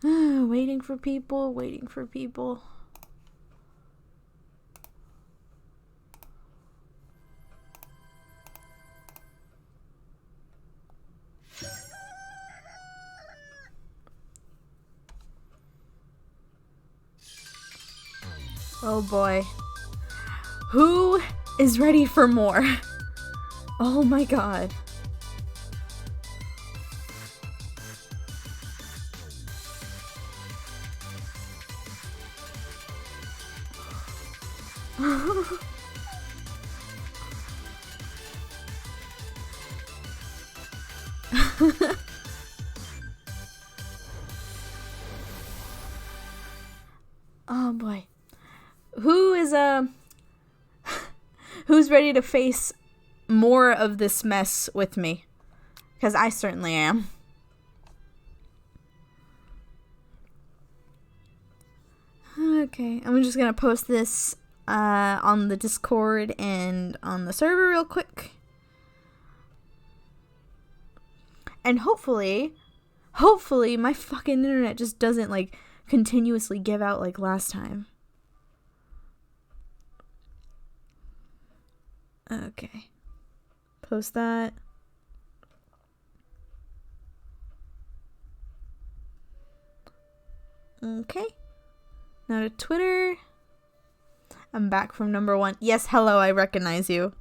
Waiting for people, waiting for people. Oh boy. Who is ready for more? Oh my god. Oh boy. Who's ready to face more of this mess with me? Because I certainly am. Okay, I'm just gonna post this on the Discord and on the server real quick. And hopefully my fucking internet just doesn't like continuously give out like last time. Okay. Post that. Okay. Now to Twitter. I'm back from number 1. Yes, hello, I recognize you.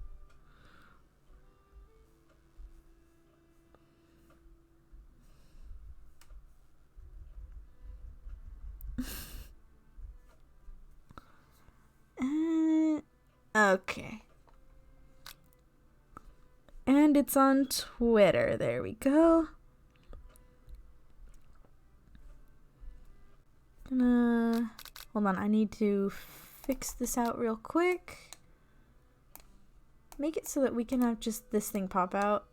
Okay. And it's on Twitter. There we go. Hold on, I need to fix this out real quick. Make it so that we can have just this thing pop out.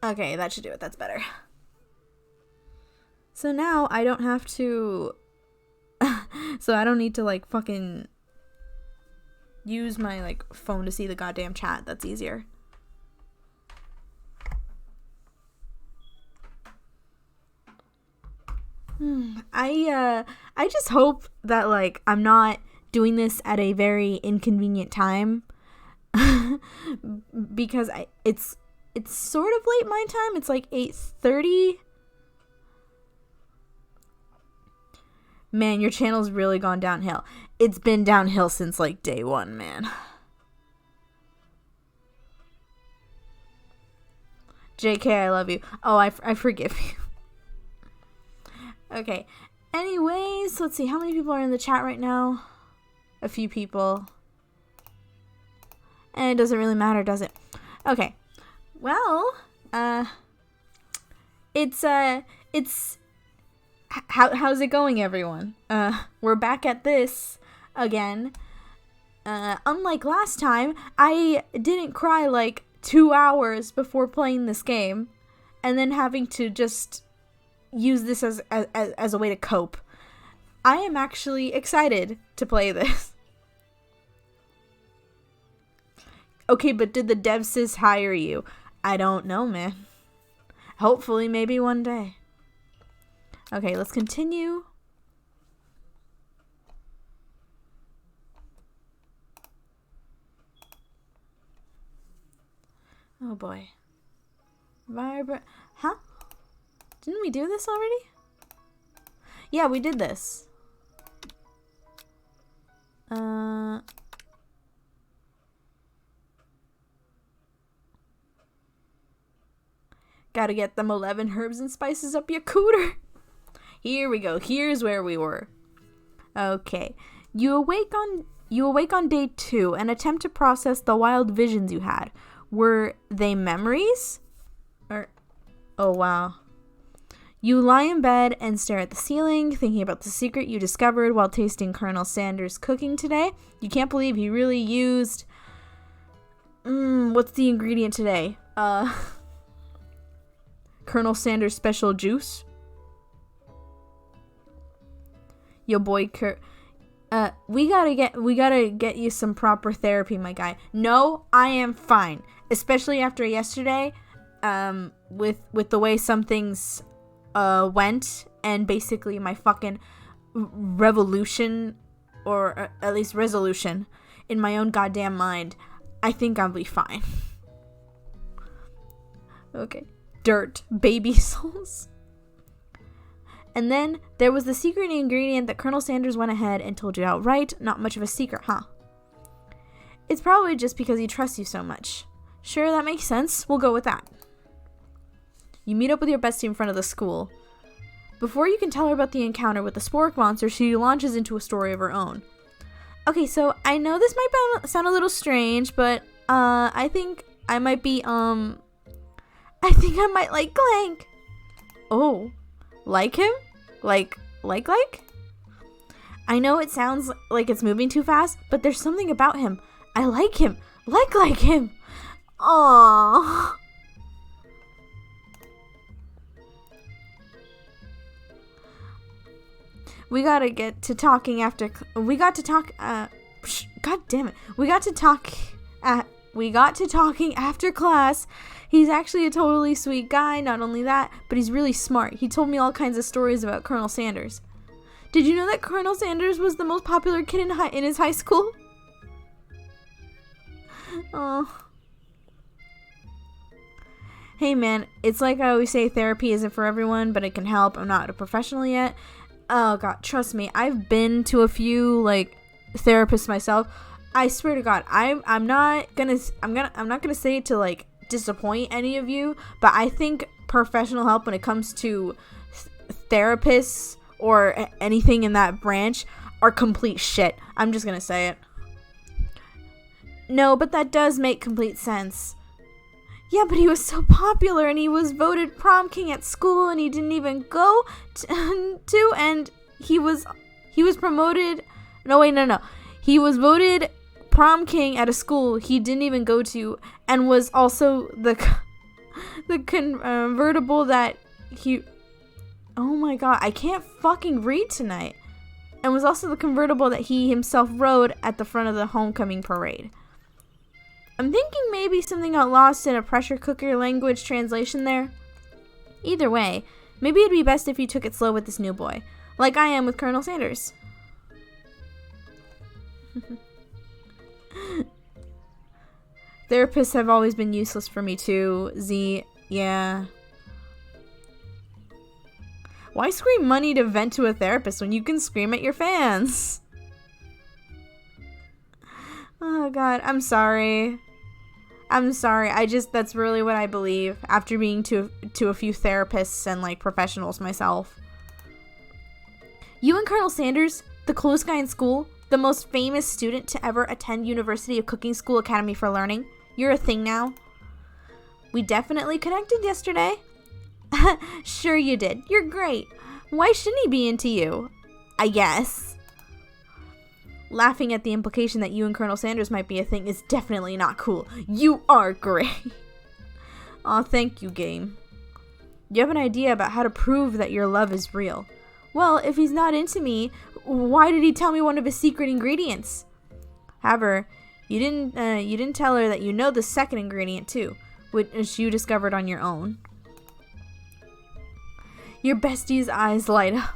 Okay, that should do it. That's better. So now I don't have to... so I don't need to, like, fucking use my, like, phone to see the goddamn chat. That's easier. I just hope that, like, I'm not doing this at a very inconvenient time. Because it's sort of late my time. It's like 8:30. Man, your channel's really gone downhill. It's been downhill since like day 1, man. JK, I love you. Oh, I forgive you. Okay. Anyways, let's see. How many people are in the chat right now? A few people. And it doesn't really matter, does it? Okay. Well, how's it going, everyone? We're back at this again. Unlike last time, I didn't cry like 2 hours before playing this game and then having to just use this as a way to cope. I am actually excited to play this. Okay, but did the dev sis hire you? I don't know, man. Hopefully, maybe one day. Okay, let's continue. Oh boy. Huh? Didn't we do this already? Yeah, we did this. Gotta get them 11 herbs and spices up your cooter. Here we go. Here's where we were. Okay. You awake on day 2 and attempt to process the wild visions you had. Were they memories? Oh wow. You lie in bed and stare at the ceiling, thinking about the secret you discovered while tasting Colonel Sanders' cooking today. You can't believe he really used... what's the ingredient today? Colonel Sanders' special juice? Your boy We gotta get you some proper therapy, my guy. No, I am fine. Especially after yesterday, with the way some things, went, and basically my fucking revolution, or at least resolution, in my own goddamn mind. I think I'll be fine. Okay. Dirt. Baby souls. And then there was the secret ingredient that Colonel Sanders went ahead and told you outright. Not much of a secret, huh? It's probably just because he trusts you so much. Sure, that makes sense. We'll go with that. You meet up with your bestie in front of the school. Before you can tell her about the encounter with the spork monster, she launches into a story of her own. Okay, so I know this might sound a little strange, but I think I might be, I think I might like Clank. Oh, like him? Like? I know it sounds like it's moving too fast, but there's something about him. I like him. Like him. Aww. We gotta get to talking after. We got to talk. God damn it. We got to talking after class. He's actually a totally sweet guy. Not only that, but he's really smart. He told me all kinds of stories about Colonel Sanders. Did you know that Colonel Sanders was the most popular kid in his high school? Oh. Hey man, it's like I always say, therapy isn't for everyone, but it can help. I'm not a professional yet. Oh god, trust me, I've been to a few like therapists myself. I swear to God, I'm not gonna say it to like disappoint any of you, but I think professional help when it comes to therapists or anything in that branch are complete shit. I'm just gonna say it. No, but that does make complete sense. Yeah, but he was so popular, and he was voted prom king at school, and he didn't even go to and he was promoted. No. He was voted prom king at a school he didn't even go to, and was also the convertible that he. Oh my god, I can't fucking read tonight. And was also the convertible that he himself rode at the front of the homecoming parade. I'm thinking maybe something got lost in a pressure cooker language translation there. Either way, maybe it'd be best if you took it slow with this new boy, like I am with Colonel Sanders. Therapists have always been useless for me too, Z. Yeah. Why scream money to vent to a therapist when you can scream at your fans? Oh god, I'm sorry. That's really what I believe after being to a few therapists and like professionals myself. You and Colonel Sanders, the coolest guy in school, the most famous student to ever attend University of Cooking School Academy for Learning, you're a thing now. We definitely connected yesterday. Sure you did. You're great. Why shouldn't he be into you? I guess. Laughing at the implication that you and Colonel Sanders might be a thing is definitely not cool. You are great. Aw, thank you, game. You have an idea about how to prove that your love is real. Well, if he's not into me, why did he tell me one of his secret ingredients? However, you didn't tell her that you know the second ingredient too, which you discovered on your own. Your bestie's eyes light up.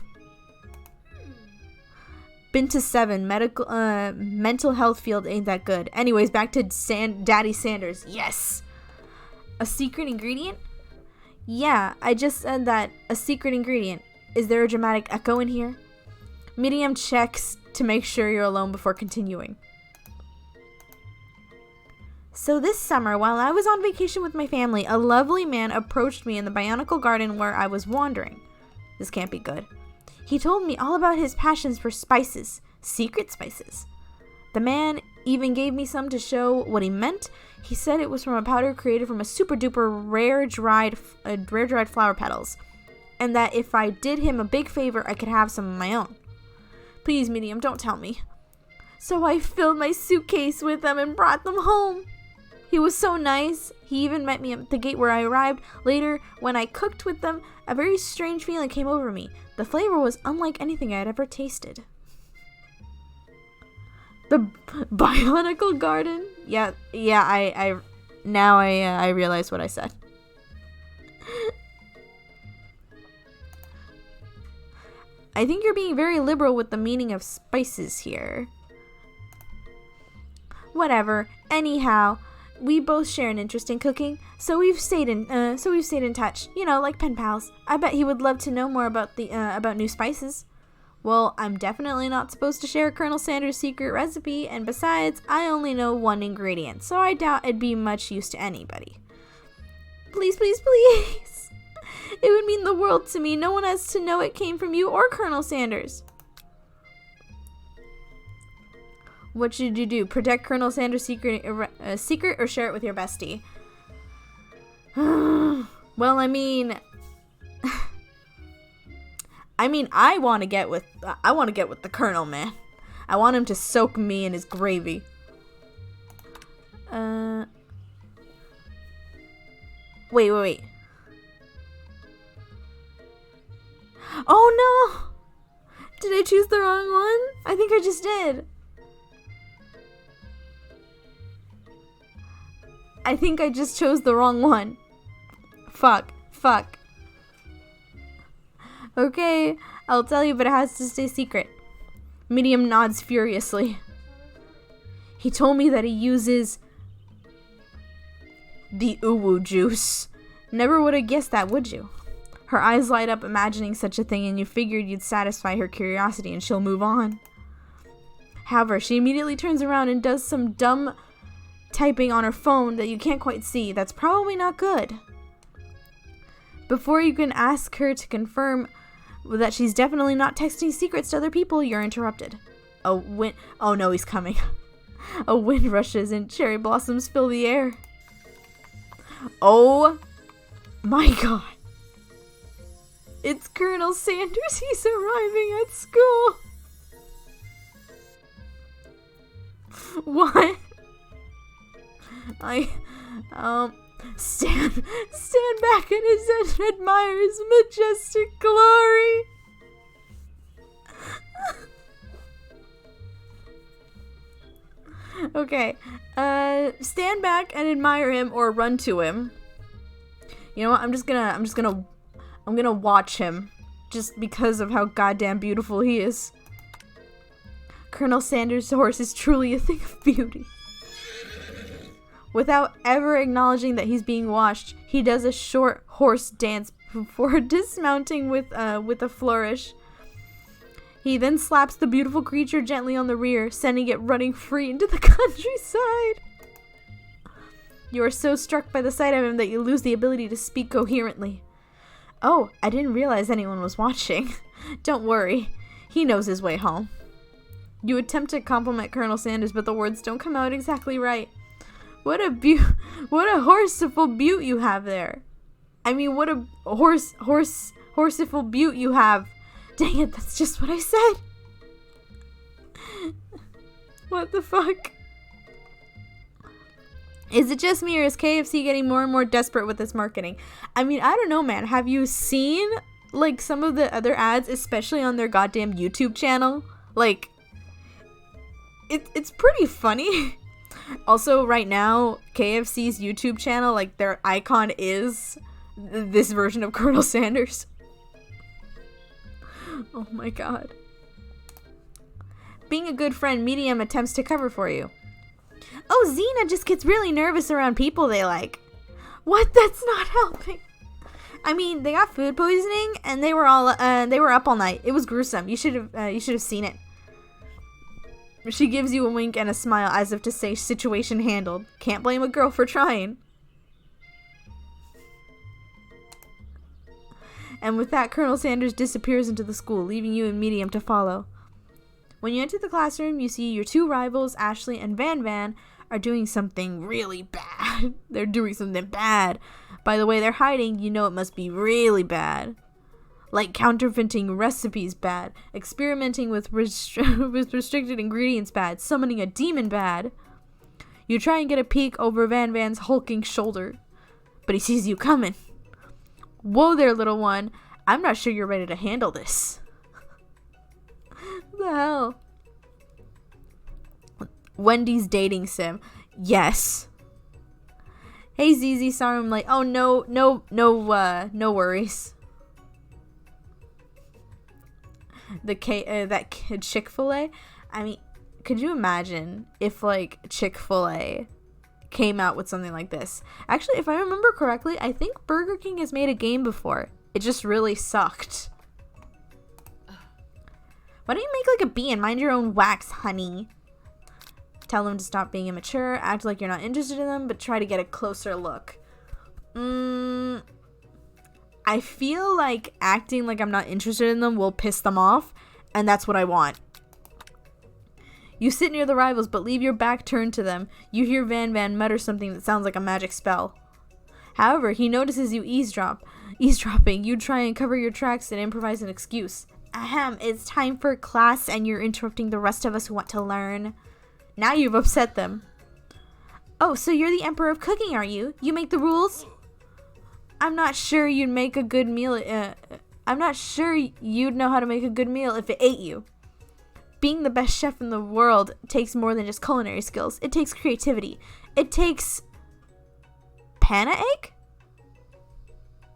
Been to 7. Mental health field ain't that good. Anyways, back to Daddy Sanders. Yes! A secret ingredient? Yeah, I just said that. A secret ingredient. Is there a dramatic echo in here? Medium checks to make sure you're alone before continuing. So this summer, while I was on vacation with my family, a lovely man approached me in the botanical garden where I was wandering. This can't be good. He told me all about his passions for spices, secret spices. The man even gave me some to show what he meant. He said it was from a powder created from a super duper rare dried flower petals, and that if I did him a big favor, I could have some of my own. Please, medium, don't tell me. So I filled my suitcase with them and brought them home. He was so nice. He even met me at the gate where I arrived. Later, when I cooked with them, a very strange feeling came over me. The flavor was unlike anything I had ever tasted. The Bionicle Garden? Yeah, I realize what I said. I think you're being very liberal with the meaning of spices here. Whatever. Anyhow, we both share an interest in cooking, so we've stayed in touch. You know, like pen pals. I bet he would love to know more about about new spices. Well, I'm definitely not supposed to share Colonel Sanders' secret recipe, and besides, I only know one ingredient, so I doubt it'd be much use to anybody. Please, please, please. It would mean the world to me. No one has to know it came from you or Colonel Sanders. What should you do? Protect Colonel Sanders' secret or share it with your bestie? Well, I mean, I want to get with the Colonel, man. I want him to soak me in his gravy. Wait. Oh no! Did I choose the wrong one? I think I just did. I think I just chose the wrong one. Fuck. Okay, I'll tell you, but it has to stay secret. Medium nods furiously. He told me that he uses the uwu juice. Never would have guessed that, would you? Her eyes light up imagining such a thing, and you figured you'd satisfy her curiosity and she'll move on. However, she immediately turns around and does some dumb typing on her phone that you can't quite see. That's probably not good. Before you can ask her to confirm that she's definitely not texting secrets to other people, you're interrupted. Oh no, he's coming. A wind rushes and cherry blossoms fill the air. Oh my god. It's Colonel Sanders. He's arriving at school. What? Stand back and admire his majestic glory. Okay, stand back and admire him or run to him. You know what? I'm gonna watch him just because of how goddamn beautiful he is. Colonel Sanders' horse is truly a thing of beauty. Without ever acknowledging that he's being watched, he does a short horse dance before dismounting with a flourish. He then slaps the beautiful creature gently on the rear, sending it running free into the countryside. You are so struck by the sight of him that you lose the ability to speak coherently. Oh, I didn't realize anyone was watching. Don't worry, he knows his way home. You attempt to compliment Colonel Sanders, but the words don't come out exactly right. What a horseful beaut you have there. I mean, what a horseful beaut you have. Dang it, that's just what I said. What the fuck? Is it just me, or is KFC getting more and more desperate with this marketing? I mean, I don't know, man. Have you seen, like, some of the other ads, especially on their goddamn YouTube channel? Like, it's pretty funny. Also, right now, KFC's YouTube channel, like, their icon is this version of Colonel Sanders. Oh my god. Being a good friend, Medium attempts to cover for you. Oh, Xena just gets really nervous around people they like. What? That's not helping. I mean, they got food poisoning and they were up all night. It was gruesome. You should have seen it. She gives you a wink and a smile as if to say, situation handled. Can't blame a girl for trying. And with that, Colonel Sanders disappears into the school, leaving you and Medium to follow. When you enter the classroom, you see your two rivals, Ashley and Van Van, are doing something really bad. They're doing something bad. By the way they're hiding, you know it must be really bad. Like counterfeiting recipes bad, experimenting with restricted ingredients bad, summoning a demon bad. You try and get a peek over Van Van's hulking shoulder, but he sees you coming. Whoa there, little one. I'm not sure you're ready to handle this. What the hell? Wendy's dating sim. Yes. Hey ZZ, sorry I'm late. Oh no worries. That kid Chick-fil-A. I mean, could you imagine if like Chick-fil-A came out with something like this? Actually, if I remember correctly, I think Burger King has made a game before. It just really sucked. Why don't you make like a bee and mind your own wax, honey? Tell them to stop being immature, act like you're not interested in them, but try to get a closer look. I feel like acting like I'm not interested in them will piss them off, and that's what I want. You sit near the rivals, but leave your back turned to them. You hear Van Van mutter something that sounds like a magic spell. However, he notices you eavesdropping. You try and cover your tracks and improvise an excuse. Ahem, it's time for class and you're interrupting the rest of us who want to learn. Now you've upset them. Oh, so you're the emperor of cooking, are you? You make the rules? I'm not sure you'd make a good meal. I'm not sure you'd know how to make a good meal if it ate you. Being the best chef in the world takes more than just culinary skills. It takes creativity. It takes... Panna egg?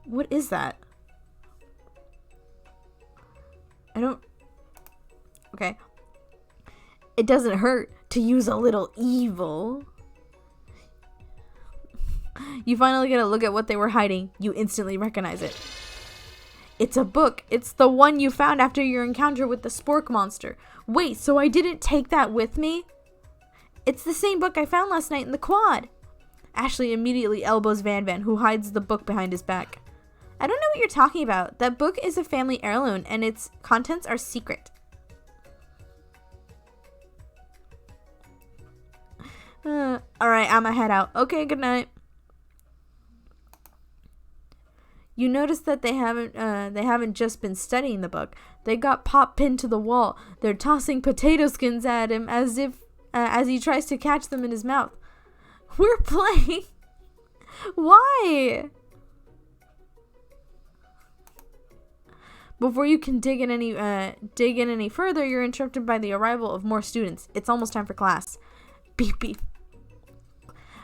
What is that? I don't... Okay. It doesn't hurt to use a little evil. You finally get a look at what they were hiding. You instantly recognize it. It's a book. It's the one you found after your encounter with the spork monster. Wait, so I didn't take that with me? It's the same book I found last night in the quad. Ashley immediately elbows Van Van, who hides the book behind his back. I don't know what you're talking about. That book is a family heirloom, and its contents are secret. Alright, I'ma head out. Okay, good night. You notice that they haven't just been studying the book. They got Pop pinned to the wall. They're tossing potato skins at him as he tries to catch them in his mouth. We're playing. Why? Before you can dig in any further, you're interrupted by the arrival of more students. It's almost time for class. Beep beep.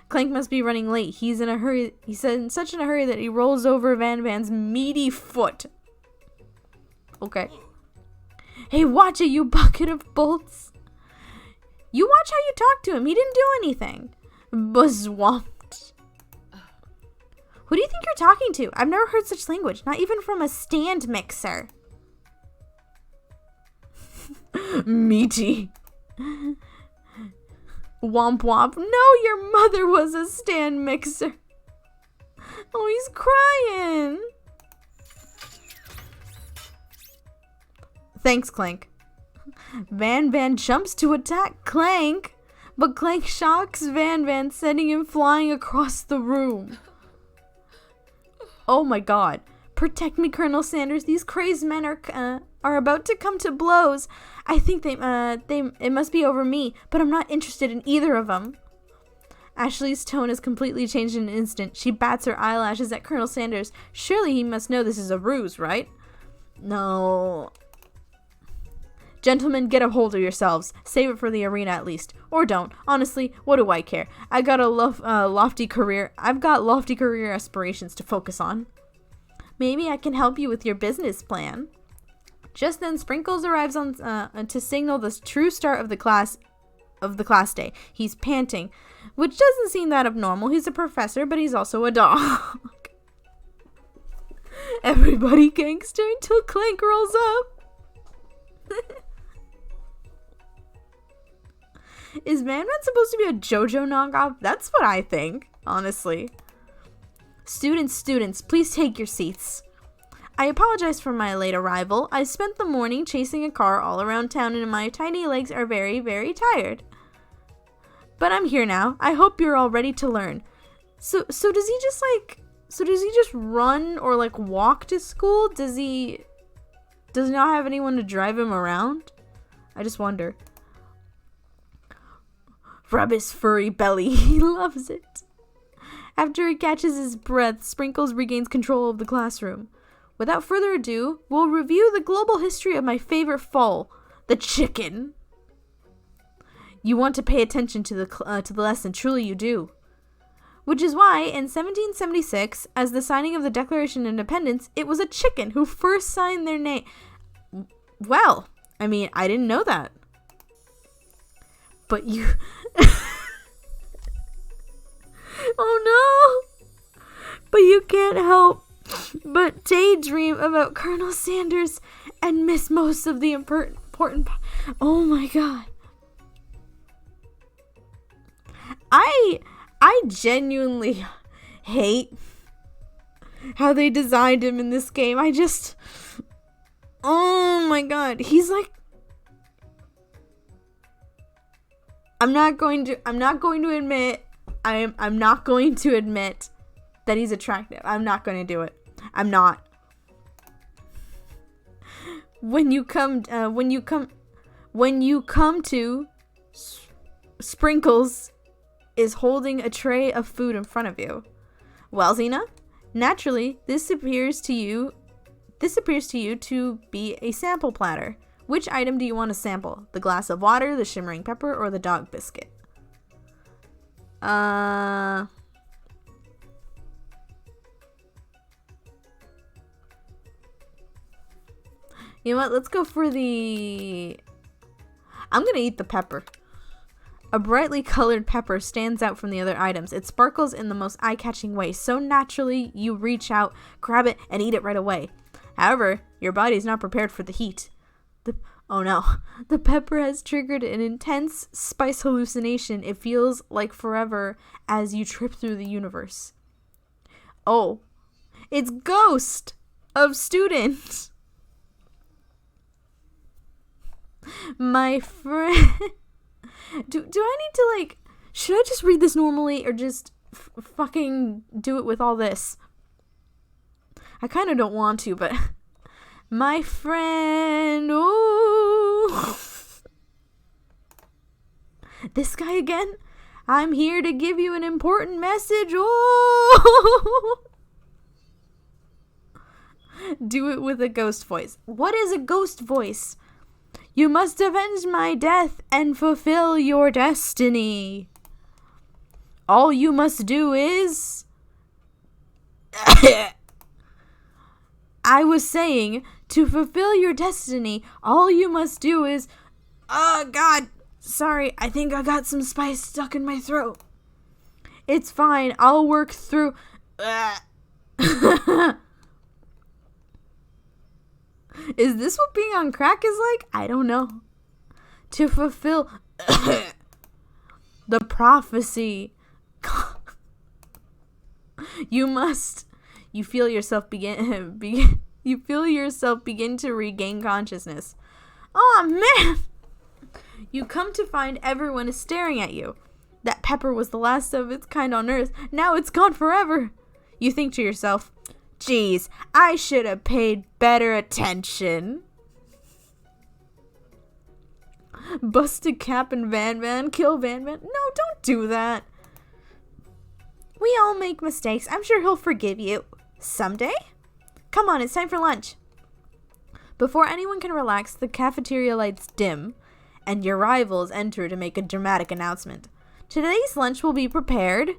Clank must be running late. He's in a hurry. He's in such a hurry that he rolls over Van Van's meaty foot. Okay. Hey, watch it, you bucket of bolts. You watch how you talk to him. He didn't do anything. Buzzwomped. Who do you think you're talking to? I've never heard such language. Not even from a stand mixer. Meaty. Womp womp. No, your mother was a stand mixer. Oh, he's crying. Thanks, Clank. Van Van jumps to attack Clank, but Clank shocks Van Van, sending him flying across the room. Oh my god. Protect me, Colonel Sanders. These crazed men are about to come to blows. I think it must be over me, but I'm not interested in either of them. Ashley's tone has completely changed in an instant. She bats her eyelashes at Colonel Sanders. Surely he must know this is a ruse, right? No. Gentlemen, get a hold of yourselves. Save it for the arena at least. Or don't. Honestly, what do I care? I've got lofty career aspirations to focus on. Maybe I can help you with your business plan. Just then, Sprinkles arrives on to signal the true start of the class day. He's panting, which doesn't seem that abnormal. He's a professor, but he's also a dog. Everybody gangster until Clank rolls up. Is Van Van supposed to be a JoJo knockoff? That's what I think, honestly. Students, please take your seats. I apologize for my late arrival. I spent the morning chasing a car all around town and my tiny legs are very, very tired. But I'm here now. I hope you're all ready to learn. So does he just run or like walk to school? Does he not have anyone to drive him around? I just wonder. Rub his furry belly. He loves it. After he catches his breath, Sprinkles regains control of the classroom. Without further ado, we'll review the global history of my favorite foal, the chicken. You want to pay attention to the lesson. Truly you do. Which is why, in 1776, as the signing of the Declaration of Independence, it was a chicken who first signed their name. Well, I mean, I didn't know that. But you... Oh no! But you can't help but daydream about Colonel Sanders and miss most of the important... Oh my god. I genuinely hate how they designed him in this game. Oh my god. He's like, I'm not going to admit that he's attractive. I'm not going to do it. I'm not. When you come to Sprinkles is holding a tray of food in front of you. Well, Xena, naturally, this appears to you to be a sample platter. Which item do you want to sample? The glass of water, the shimmering pepper, or the dog biscuit? You know what? Let's go for the... I'm gonna eat the pepper. A brightly colored pepper stands out from the other items. It sparkles in the most eye-catching way. So naturally, you reach out, grab it, and eat it right away. However, your body's not prepared for the heat. Oh no. The pepper has triggered an intense spice hallucination. It feels like forever as you trip through the universe. Oh. It's Ghost of Student. My friend... Do I need to, like... Should I just read this normally or just fucking do it with all this? I kind of don't want to, but... My friend... Oh... This guy again? I'm here to give you an important message. Oh... Do it with a ghost voice. What is a ghost voice? You must avenge my death and fulfill your destiny. All you must do is... I was saying, to fulfill your destiny, all you must do is... Oh, God. Sorry, I think I got some spice stuck in my throat. It's fine. I'll work through... Is this what being on crack is like? I don't know. To fulfill the prophecy, you feel yourself begin to regain consciousness. Oh man! You come to find everyone is staring at you. That pepper was the last of its kind on Earth. Now it's gone forever. You think to yourself, geez, I should have paid better attention. Busted Cap and Van Van, kill Van Van. No, don't do that. We all make mistakes. I'm sure he'll forgive you. Someday? Come on, it's time for lunch. Before anyone can relax, the cafeteria lights dim, and your rivals enter to make a dramatic announcement. Today's lunch will be prepared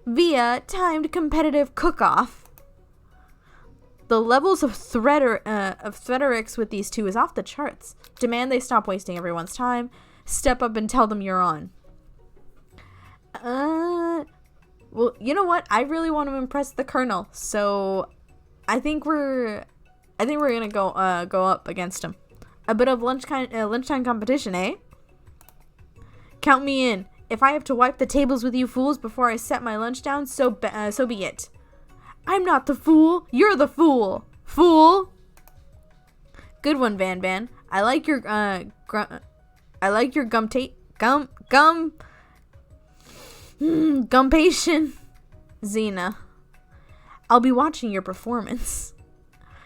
via timed competitive cook-off. The levels of Threaderics with these two is off the charts. Demand they stop wasting everyone's time. Step up and tell them you're on. Well, you know what? I really want to impress the Colonel, so I think we're gonna go up against him. A bit of lunchtime competition, eh? Count me in. If I have to wipe the tables with you fools before I set my lunch down, so be it. I'm not the fool. You're the fool. Fool. Good one, Van Van. I like your gumpation, Xena. I'll be watching your performance.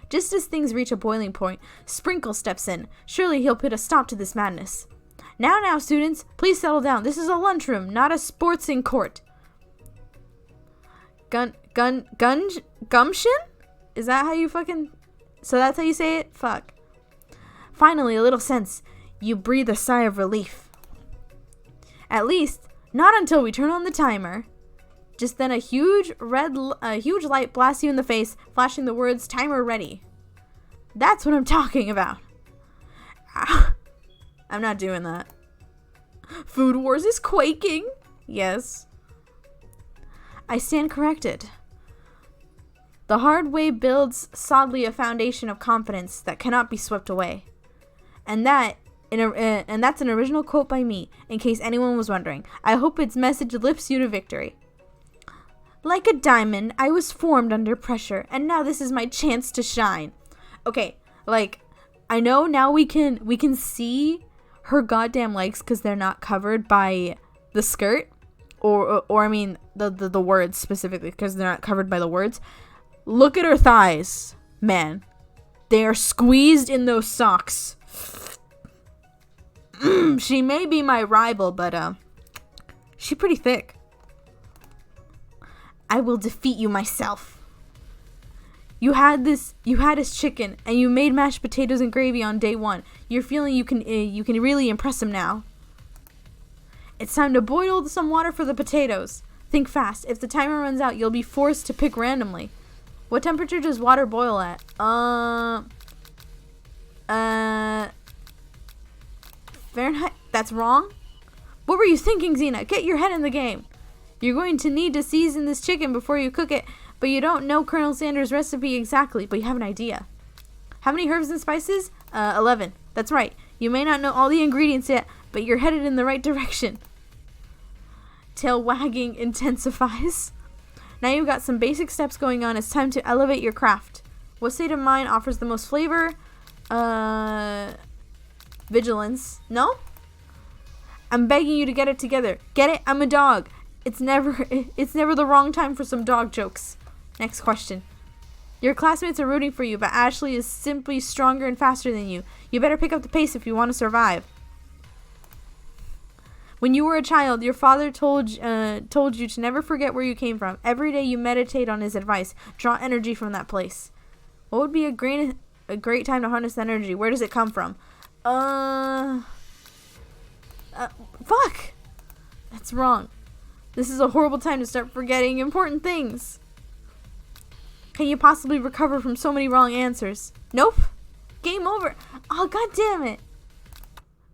Just as things reach a boiling point, Sprinkle steps in. Surely he'll put a stop to this madness. Now, students, please settle down. This is a lunchroom, not a sportsing court. Gumption? Is that how you fucking... So that's how you say it? Fuck. Finally, a little sense. You breathe a sigh of relief. At least, not until we turn on the timer. Just then a huge light blasts you in the face, flashing the words, "Timer ready." That's what I'm talking about. I'm not doing that. Food Wars is quaking. Yes. I stand corrected. The hard way builds solidly a foundation of confidence that cannot be swept away. And that's an original quote by me, in case anyone was wondering. I hope its message lifts you to victory. Like a diamond, I was formed under pressure, and now this is my chance to shine. Okay, like, I know now we can see her goddamn legs because they're not covered by the skirt, or I mean the words specifically because they're not covered by the words. Look at her thighs, man. They are squeezed in those socks. She may be my rival, but she's pretty thick. I will defeat you myself. You had his chicken, and you made mashed potatoes and gravy on day 1. You're feeling you can really impress him now. It's time to boil some water for the potatoes. Think fast. If the timer runs out, you'll be forced to pick randomly. What temperature does water boil at? Fahrenheit? That's wrong. What were you thinking, Xena? Get your head in the game. You're going to need to season this chicken before you cook it, but you don't know Colonel Sanders' recipe exactly, but you have an idea. How many herbs and spices? 11. That's right. You may not know all the ingredients yet, but you're headed in the right direction. Tail wagging intensifies. Now you've got some basic steps going on. It's time to elevate your craft. What state of mind offers the most flavor? Vigilance. No? I'm begging you to get it together. Get it? I'm a dog. It's never the wrong time for some dog jokes. Next question. Your classmates are rooting for you, but Ashley is simply stronger and faster than you. You better pick up the pace if you want to survive. When you were a child, your father told you to never forget where you came from. Every day you meditate on his advice. Draw energy from that place. What would be a great time to harness that energy? Where does it come from? Fuck! That's wrong. This is a horrible time to start forgetting important things. Can you possibly recover from so many wrong answers? Nope. Game over. Oh, god damn it.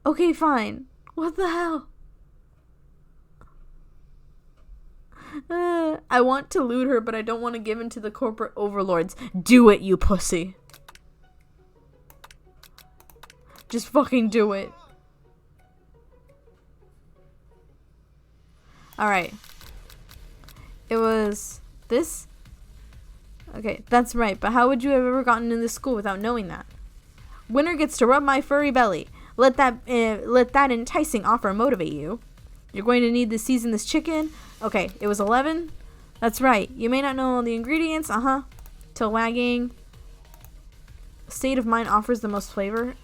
Okay, fine. What the hell? I want to loot her, but I don't want to give in to the corporate overlords. Do it, you pussy. Just fucking do it. Alright. It was this? Okay, that's right, but how would you have ever gotten into school without knowing that? Winner gets to rub my furry belly. Let that enticing offer motivate you. You're going to need to season this chicken. Okay, it was 11. That's right. You may not know all the ingredients. Tail wagging. State of mind offers the most flavor.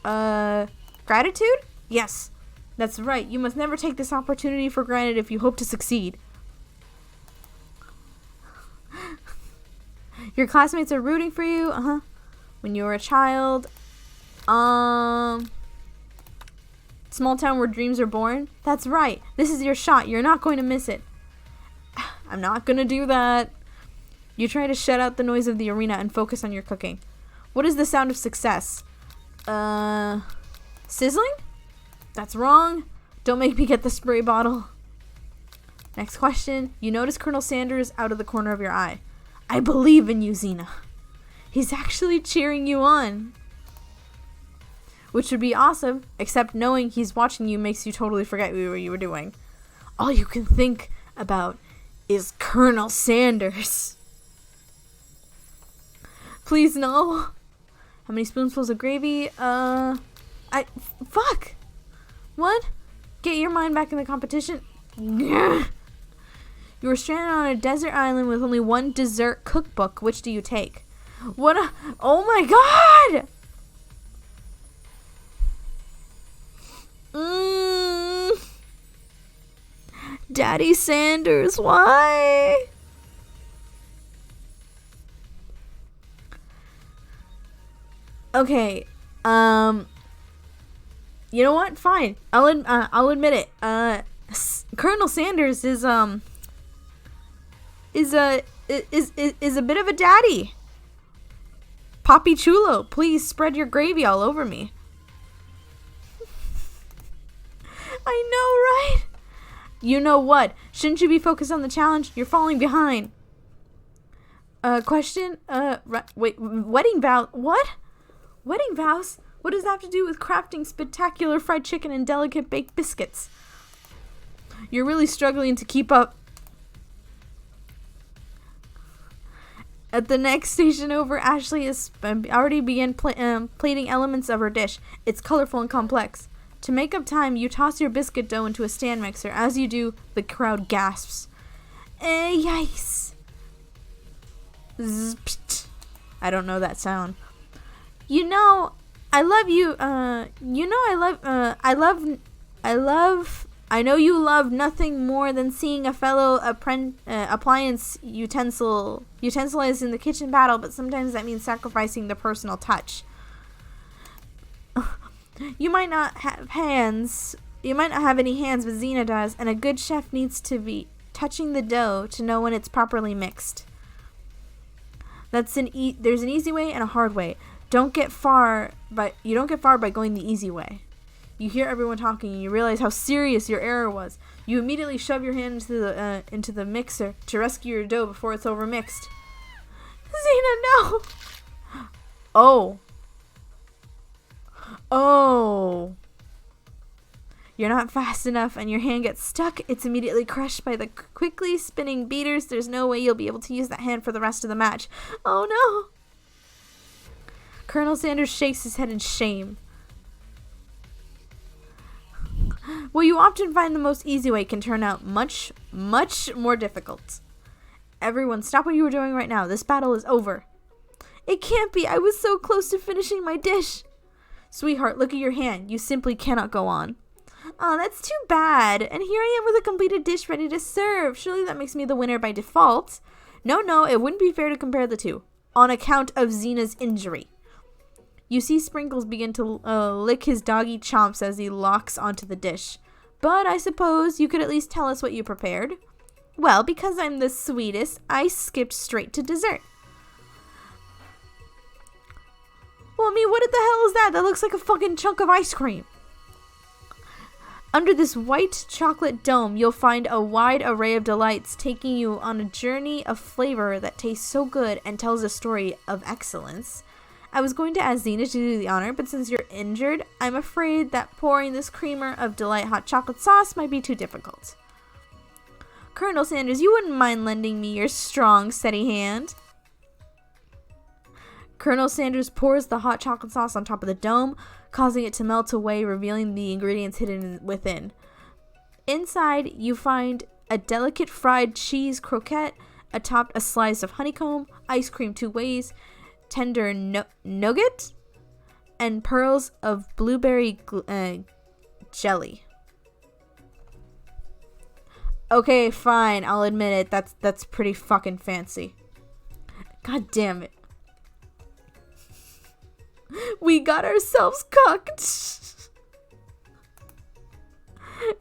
Gratitude? Yes. That's right. You must never take this opportunity for granted if you hope to succeed. Your classmates are rooting for you. When you were a child. Small town where dreams are born. That's right. This is your shot. You're not going to miss it. I'm not going to do that. You try to shut out the noise of the arena and focus on your cooking. What is the sound of success? Sizzling? That's wrong. Don't make me get the spray bottle. Next question. You notice Colonel Sanders out of the corner of your eye. I believe in you, Xena. He's actually cheering you on. Which would be awesome, except knowing he's watching you makes you totally forget what you were doing. All you can think about is Colonel Sanders. Please no. How many spoonfuls of gravy? Fuck. What? Get your mind back in the competition. You were stranded on a desert island with only one dessert cookbook. Which do you take? Oh my god! Daddy Sanders, why? Okay, you know what? Fine. I'll admit it. Colonel Sanders is a bit of a daddy. Papi Chulo, please spread your gravy all over me. I know, right? You know what? Shouldn't you be focused on the challenge? You're falling behind. Question? Wait, wedding vow? What? Wedding vows? What does that have to do with crafting spectacular fried chicken and delicate baked biscuits? You're really struggling to keep up. At the next station over, Ashley has already began plating elements of her dish. It's colorful and complex. To make up time, you toss your biscuit dough into a stand mixer. As you do, the crowd gasps. Yikes. Zpt. I don't know that sound. You know, I love you. I know you love nothing more than seeing a fellow appliance utensilize in the kitchen battle, but sometimes that means sacrificing the personal touch. You might not have hands. You might not have any hands, but Xena does, and a good chef needs to be touching the dough to know when it's properly mixed. There's an easy way and a hard way. You don't get far by going the easy way. You hear everyone talking and you realize how serious your error was. You immediately shove your hand into the mixer to rescue your dough before it's overmixed. Xena, no! Oh. You're not fast enough and your hand gets stuck. It's immediately crushed by the quickly spinning beaters. There's no way you'll be able to use that hand for the rest of the match. Oh no! Colonel Sanders shakes his head in shame. Well, you often find the most easy way can turn out much, much more difficult. Everyone, stop what you were doing right now. This battle is over. It can't be. I was so close to finishing my dish. Sweetheart, look at your hand. You simply cannot go on. Oh, that's too bad. And here I am with a completed dish ready to serve. Surely that makes me the winner by default. No, it wouldn't be fair to compare the two. On account of Xena's injury. You see Sprinkles begin to lick his doggy chomps as he locks onto the dish. But I suppose you could at least tell us what you prepared. Well, because I'm the sweetest, I skipped straight to dessert. Well, I mean, what the hell is that? That looks like a fucking chunk of ice cream. Under this white chocolate dome, you'll find a wide array of delights, taking you on a journey of flavor that tastes so good and tells a story of excellence. I was going to ask Xena to do the honor, but since you're injured, I'm afraid that pouring this creamer of delight hot chocolate sauce might be too difficult. Colonel Sanders, you wouldn't mind lending me your strong, steady hand? Colonel Sanders pours the hot chocolate sauce on top of the dome, causing it to melt away, revealing the ingredients hidden within. Inside, you find a delicate fried cheese croquette, atop a slice of honeycomb, ice cream 2 ways, tender nougat, and pearls of blueberry jelly. Okay, fine, I'll admit it. That's pretty fucking fancy. God damn it. We got ourselves cooked.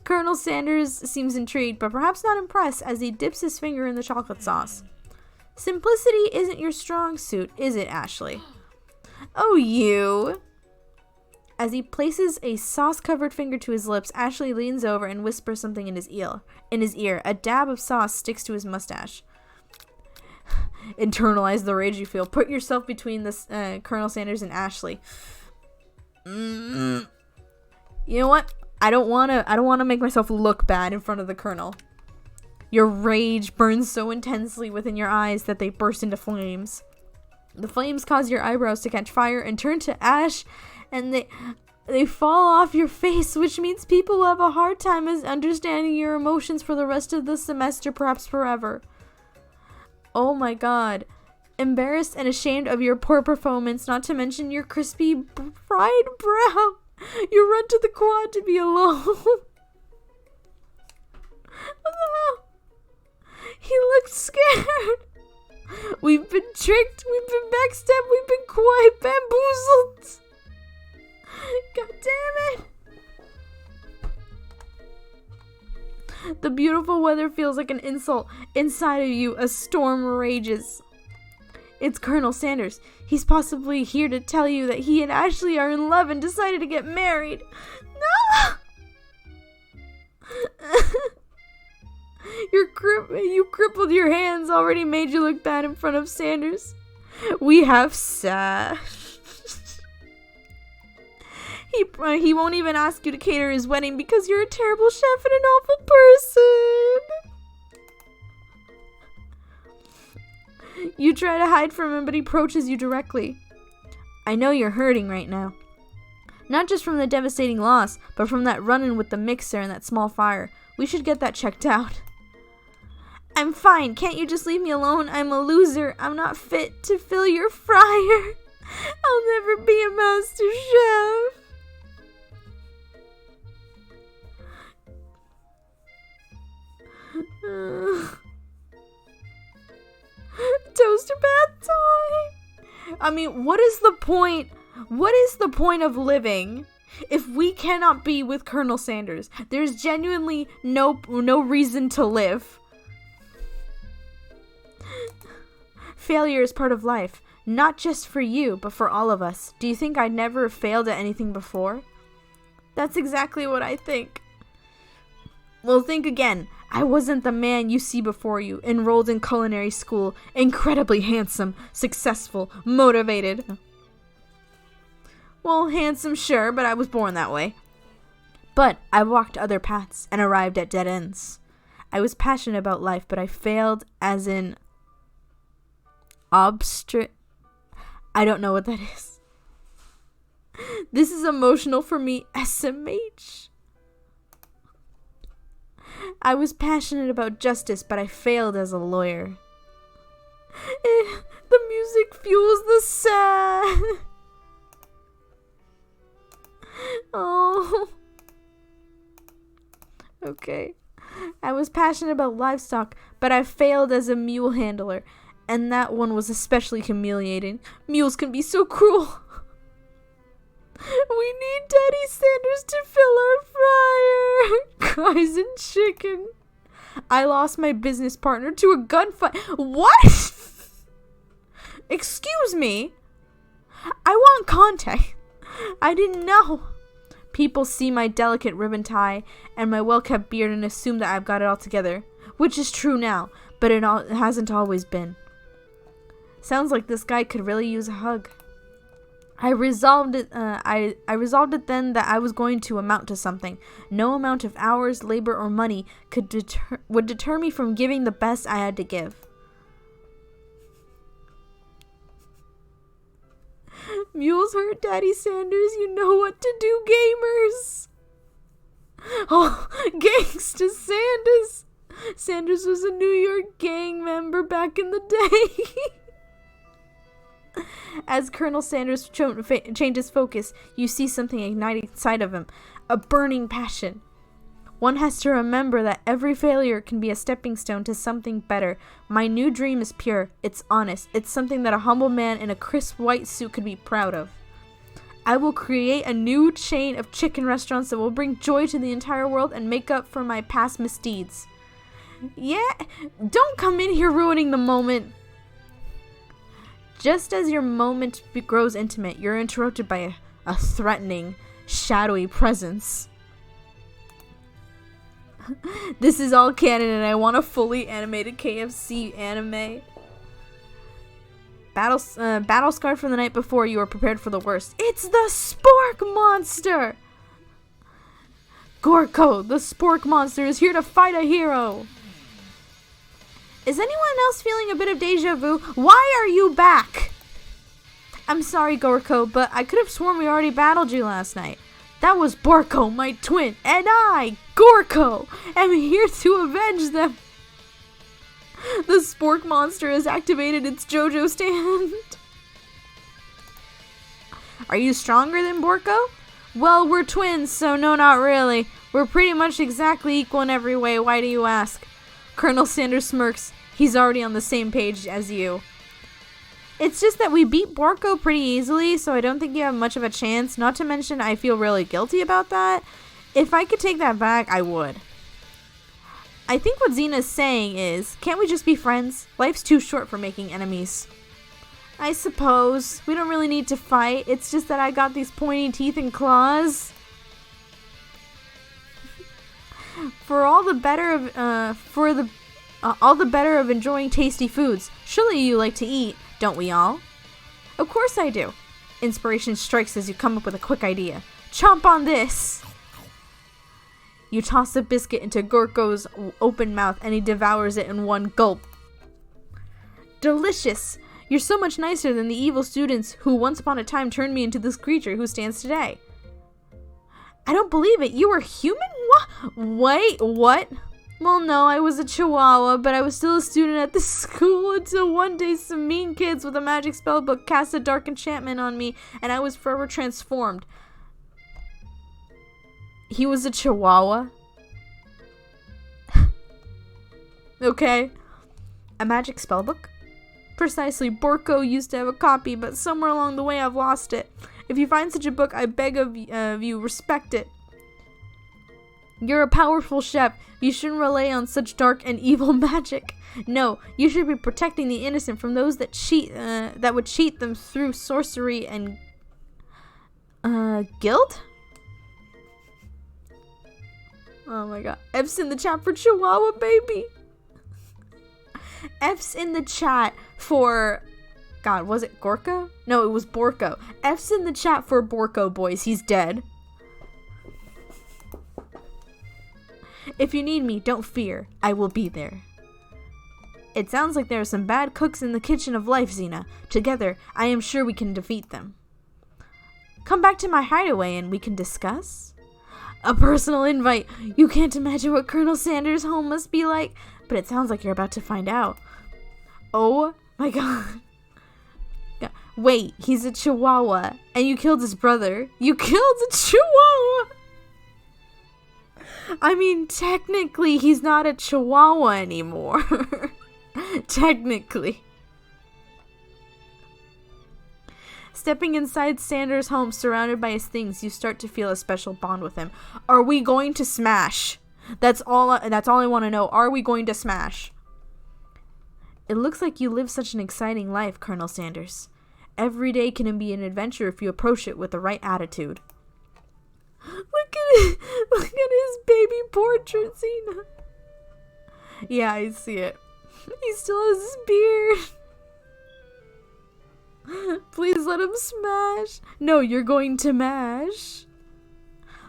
Colonel Sanders seems intrigued, but perhaps not impressed, as he dips his finger in the chocolate sauce. Simplicity isn't your strong suit, is it, Ashley? Oh, you. As he places a sauce-covered finger to his lips, Ashley leans over and whispers something in his ear. A dab of sauce sticks to his mustache. Internalize the rage you feel. Put yourself between this Colonel Sanders and Ashley. You know what? I don't want to make myself look bad in front of the Colonel. Your rage burns so intensely within your eyes that they burst into flames. The flames cause your eyebrows to catch fire and turn to ash, and they fall off your face, which means people will have a hard time understanding your emotions for the rest of the semester, perhaps forever. Oh my god. Embarrassed and ashamed of your poor performance, not to mention your crispy fried brow, you run to the quad to be alone. What the hell? He looked scared. We've been tricked. We've been backstabbed. We've been quite bamboozled. God damn it. The beautiful weather feels like an insult. Inside of you, a storm rages. It's Colonel Sanders. He's possibly here to tell you that he and Ashley are in love and decided to get married. No! You crippled your hands already made you look bad in front of Sanders. We have sex. He won't even ask you to cater his wedding because you're a terrible chef and an awful person. You try to hide from him, but he approaches you directly. I know you're hurting right now. Not just from the devastating loss, but from that run-in with the mixer and that small fire. We should get that checked out. I'm fine. Can't you just leave me alone? I'm a loser. I'm not fit to fill your fryer. I'll never be a master chef. Toaster bath time. I mean, what is the point? What is the point of living if we cannot be with Colonel Sanders? There's genuinely no reason to live. Failure is part of life, not just for you, but for all of us. Do you think I'd never failed at anything before? That's exactly what I think. Well, think again. I wasn't the man you see before you, enrolled in culinary school, incredibly handsome, successful, motivated. Well, handsome, sure, but I was born that way. But I walked other paths and arrived at dead ends. I was passionate about life, but I failed as in I don't know what that is. This is emotional for me, SMH. I was passionate about justice, but I failed as a lawyer. The music fuels the sad. Oh. Okay. I was passionate about livestock, but I failed as a mule handler, and that one was especially humiliating. Mules can be so cruel. We need Daddy Sanders to fill our fryer. Cries and chicken. I lost my business partner to a gunfight. What? Excuse me? I want contact. I didn't know. People see my delicate ribbon tie and my well-kept beard and assume that I've got it all together. Which is true now, but it hasn't always been. Sounds like this guy could really use a hug. I resolved it then that I was going to amount to something. No amount of hours, labor, or money would deter me from giving the best I had to give. Mules hurt, Daddy Sanders. You know what to do, gamers. Oh, gangsta Sanders. Sanders was a New York gang member back in the day. As Colonel Sanders changes focus, you see something ignite inside of him, a burning passion. One has to remember that every failure can be a stepping stone to something better. My new dream is pure, it's honest, it's something that a humble man in a crisp white suit could be proud of. I will create a new chain of chicken restaurants that will bring joy to the entire world and make up for my past misdeeds. Yeah, don't come in here ruining the moment. Just as your moment grows intimate, you're interrupted by a threatening, shadowy presence. This is all canon and I want a fully animated KFC anime. Battle scarred from the night before, you are prepared for the worst. It's the Spork Monster! Gorko, the Spork Monster, is here to fight a hero. Is anyone else feeling a bit of deja vu? Why are you back? I'm sorry, Gorko, but I could have sworn we already battled you last night. That was Borko, my twin, and I, Gorko, am here to avenge them. The Spork Monster has activated its JoJo stand. Are you stronger than Borko? Well, we're twins, so no, not really. We're pretty much exactly equal in every way. Why do you ask? Colonel Sanders smirks. He's already on the same page as you. It's just that we beat Borko pretty easily, so I don't think you have much of a chance. Not to mention, I feel really guilty about that. If I could take that back, I would. I think what Xena's saying is, can't we just be friends? Life's too short for making enemies. I suppose. We don't really need to fight. It's just that I got these pointy teeth and claws. All the better of enjoying tasty foods. Surely you like to eat, don't we all? Of course I do. Inspiration strikes as you come up with a quick idea. Chomp on this! You toss a biscuit into Gorko's open mouth and he devours it in one gulp. Delicious! You're so much nicer than the evil students who once upon a time turned me into this creature who stands today. I don't believe it. You were human? Wait, what? Well, no, I was a chihuahua, but I was still a student at the school until one day some mean kids with a magic spell book cast a dark enchantment on me, and I was forever transformed. He was a chihuahua? Okay. A magic spell book? Precisely. Borko used to have a copy, but somewhere along the way I've lost it. If you find such a book, I beg of you, respect it. You're a powerful chef. You shouldn't rely on such dark and evil magic. No, you should be protecting the innocent from those that would cheat them through sorcery and guilt? Oh my god. F's in the chat for Chihuahua baby. F's in the chat for... God, was it Gorko? No, it was Borko. F's in the chat for Borko, boys. He's dead. If you need me, don't fear. I will be there. It sounds like there are some bad cooks in the kitchen of life, Xena. Together, I am sure we can defeat them. Come back to my hideaway and we can discuss? A personal invite. You can't imagine what Colonel Sanders' home must be like, but it sounds like you're about to find out. Oh my god. Wait, he's a chihuahua, and you killed his brother. You killed a chihuahua! I mean, technically, he's not a chihuahua anymore. Technically. Stepping inside Sanders' home, surrounded by his things, you start to feel a special bond with him. Are we going to smash? That's all I want to know. Are we going to smash? It looks like you live such an exciting life, Colonel Sanders. Every day can be an adventure if you approach it with the right attitude. Look at his baby portrait, Xena. Yeah, I see it. He still has his beard. Please let him smash. No, you're going to mash.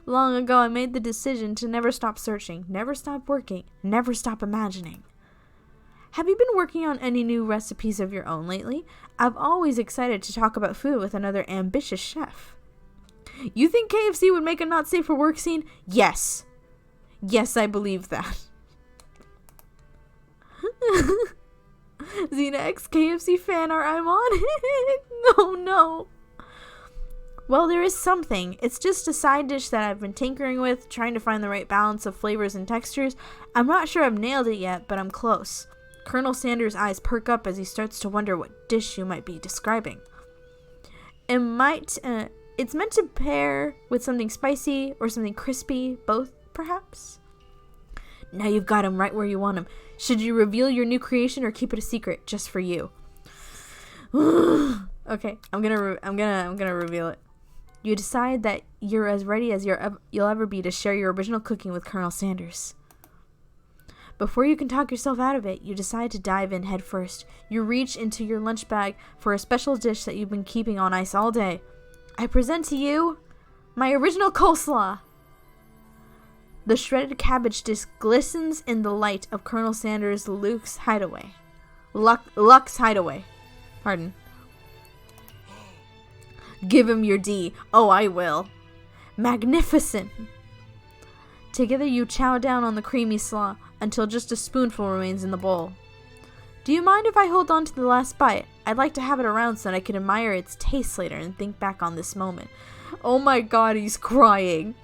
Long ago, I made the decision to never stop searching, never stop working, never stop imagining. Have you been working on any new recipes of your own lately? I'm always excited to talk about food with another ambitious chef. You think KFC would make a not safe for work scene? Yes. Yes, I believe that. Xena X KFC fan art, I'm on it. No. Well, there is something. It's just a side dish that I've been tinkering with, trying to find the right balance of flavors and textures. I'm not sure I've nailed it yet, but I'm close. Colonel Sanders' eyes perk up as he starts to wonder what dish you might be describing. It's meant to pair with something spicy or something crispy, both, perhaps? Now you've got him right where you want him. Should you reveal your new creation or keep it a secret just for you? Okay, I'm gonna reveal it. You decide that you're as ready as you'll ever be to share your original cooking with Colonel Sanders. Before you can talk yourself out of it, you decide to dive in head first. You reach into your lunch bag for a special dish that you've been keeping on ice all day. I present to you my original coleslaw. The shredded cabbage dish glistens in the light of Colonel Sanders' Luke's hideaway. Luck's hideaway. Pardon. Give him your D. Oh, I will. Magnificent. Together you chow down on the creamy slaw until just a spoonful remains in the bowl. Do you mind if I hold on to the last bite? I'd like to have it around so that I can admire its taste later and think back on this moment. Oh my god, he's crying.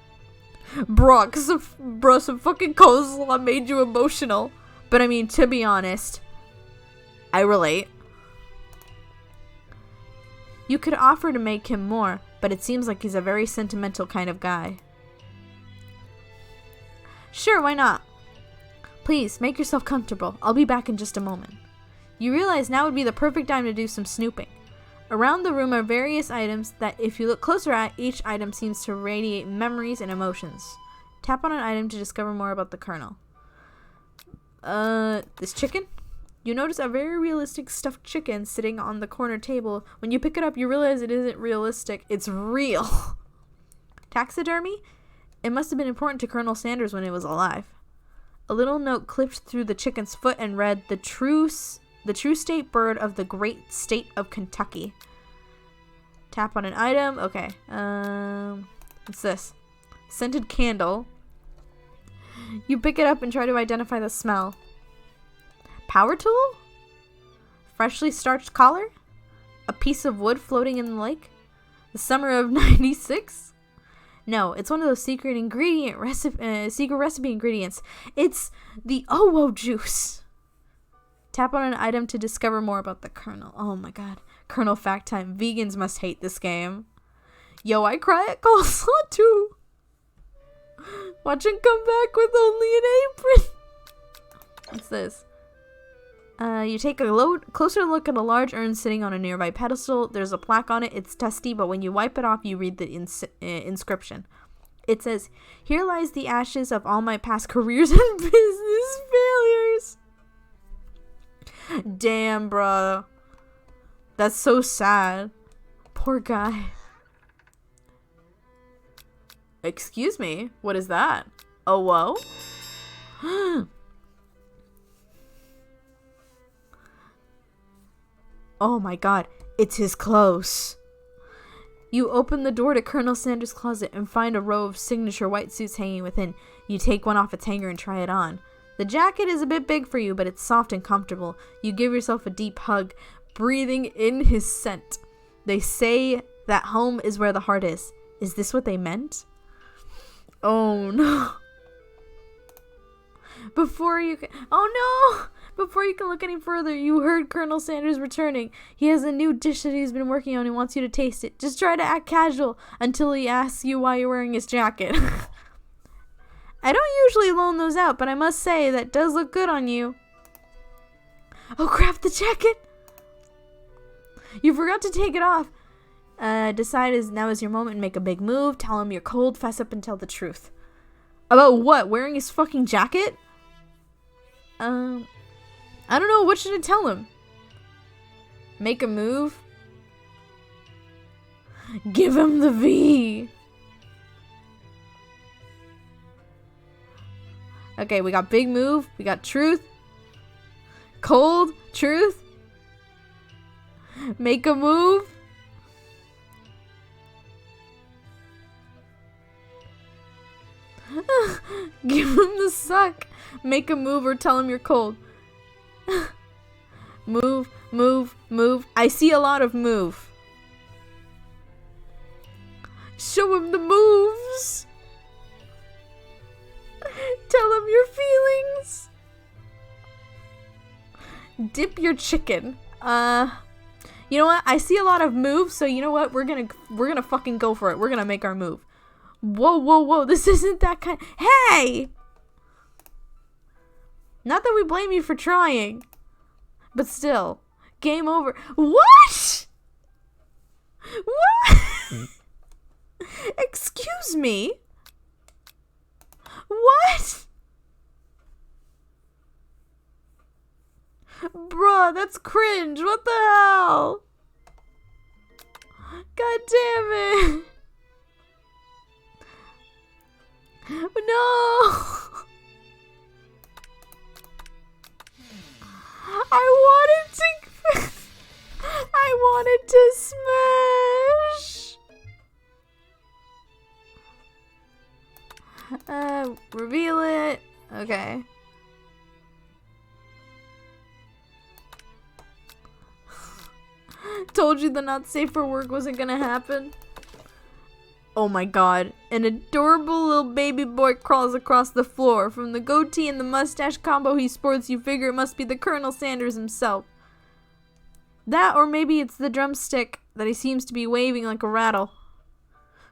Bro, some fucking coleslaw made you emotional. But I mean, to be honest, I relate. You could offer to make him more, but it seems like he's a very sentimental kind of guy. Sure, why not? Please, make yourself comfortable. I'll be back in just a moment. You realize now would be the perfect time to do some snooping. Around the room are various items that, if you look closer at, each item seems to radiate memories and emotions. Tap on an item to discover more about the Colonel. This chicken? You notice a very realistic stuffed chicken sitting on the corner table. When you pick it up, you realize it isn't realistic. It's real. Taxidermy? It must have been important to Colonel Sanders when it was alive. A little note clipped through the chicken's foot and read, the true state bird of the great state of Kentucky. Tap on an item. Okay. What's this? Scented candle. You pick it up and try to identify the smell. Power tool? Freshly starched collar? A piece of wood floating in the lake? The summer of 96? No, it's one of those secret recipe ingredients. It's the Owo juice. Tap on an item to discover more about the Colonel. Oh my god. Colonel fact time. Vegans must hate this game. Yo, I cry at coleslaw too. Watch him come back with only an apron. What's this? You take a closer look at a large urn sitting on a nearby pedestal. There's a plaque on it. It's dusty, but when you wipe it off, you read the inscription. It says, "Here lies the ashes of all my past careers and business failures." Damn, bro. That's so sad. Poor guy. Excuse me? What is that? Oh, whoa? Oh my god, it's his clothes. You open the door to Colonel Sanders' closet and find a row of signature white suits hanging within. You take one off its hanger and try it on. The jacket is a bit big for you, but it's soft and comfortable. You give yourself a deep hug, breathing in his scent. They say that home is where the heart is. Is this what they meant? Oh no. Before you can look any further, you heard Colonel Sanders returning. He has a new dish that he's been working on and wants you to taste it. Just try to act casual until he asks you why you're wearing his jacket. I don't usually loan those out, but I must say that does look good on you. Oh crap, the jacket! You forgot to take it off. Decide now is your moment and make a big move. Tell him you're cold, fess up and tell the truth. About what? Wearing his fucking jacket? I don't know. What should I tell him? Make a move? Give him the V. Okay, we got big move. We got truth. Cold. Truth. Make a move. Give him the suck. Make a move or tell him you're cold. Move, move, move. I see a lot of move. Show him the moves. Tell him your feelings. Dip your chicken. You know what? I see a lot of moves, so you know what? We're gonna fucking go for it. We're gonna make our move. Whoa, whoa, whoa. This isn't that kind. Hey! Not that we blame you for trying. But still. Game over. What? What? Excuse me? What? Bruh, that's cringe. What the hell? God damn it. No. I wanted to smash. Reveal it. Okay. Told you the not safe for work wasn't gonna happen. Oh my god. An adorable little baby boy crawls across the floor. From the goatee and the mustache combo he sports, you figure it must be the Colonel Sanders himself. That, or maybe it's the drumstick that he seems to be waving like a rattle.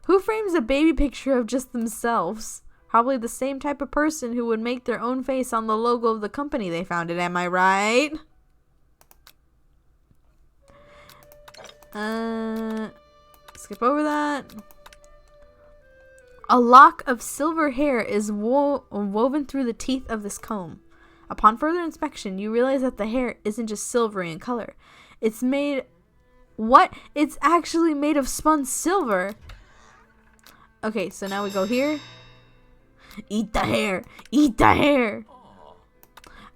Who frames a baby picture of just themselves? Probably the same type of person who would make their own face on the logo of the company they founded, am I right? Skip over that. A lock of silver hair is woven through the teeth of this comb. Upon further inspection, you realize that the hair isn't just silvery in color. It's made... What? It's actually made of spun silver. Okay, so now we go here. Eat the hair! Eat the hair!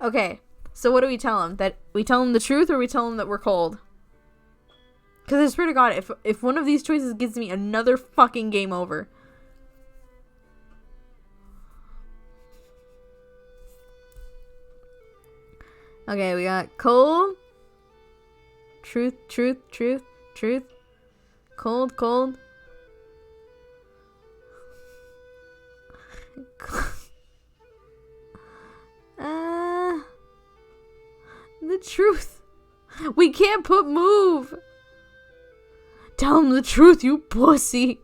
Okay, so what do we tell him? That we tell him the truth, or we tell him that we're cold? Because I swear to God, if one of these choices gives me another fucking game over. Okay, we got cold. Truth, truth, truth, truth. Cold, cold. The truth. We can't put move. Tell him the truth, you pussy.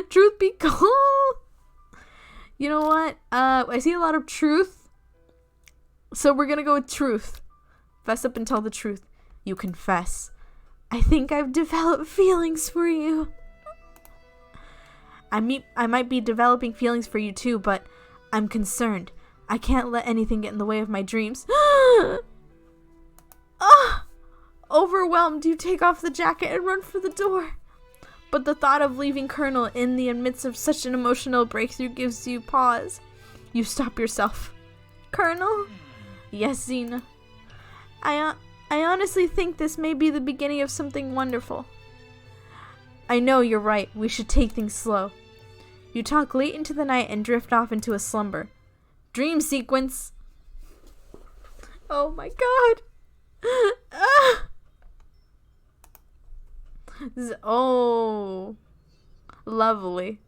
Truth be cold. You know what? I see a lot of truth. So we're gonna go with truth. Fess up and tell the truth. You confess. I think I've developed feelings for you. I might be developing feelings for you too, but I'm concerned. I can't let anything get in the way of my dreams. Overwhelmed, you take off the jacket and run for the door. But the thought of leaving Colonel in the midst of such an emotional breakthrough gives you pause. You stop yourself. Colonel? Yes, Xena. I honestly think this may be the beginning of something wonderful. I know you're right. We should take things slow. You talk late into the night and drift off into a slumber. Dream sequence. Oh my God. Oh, lovely.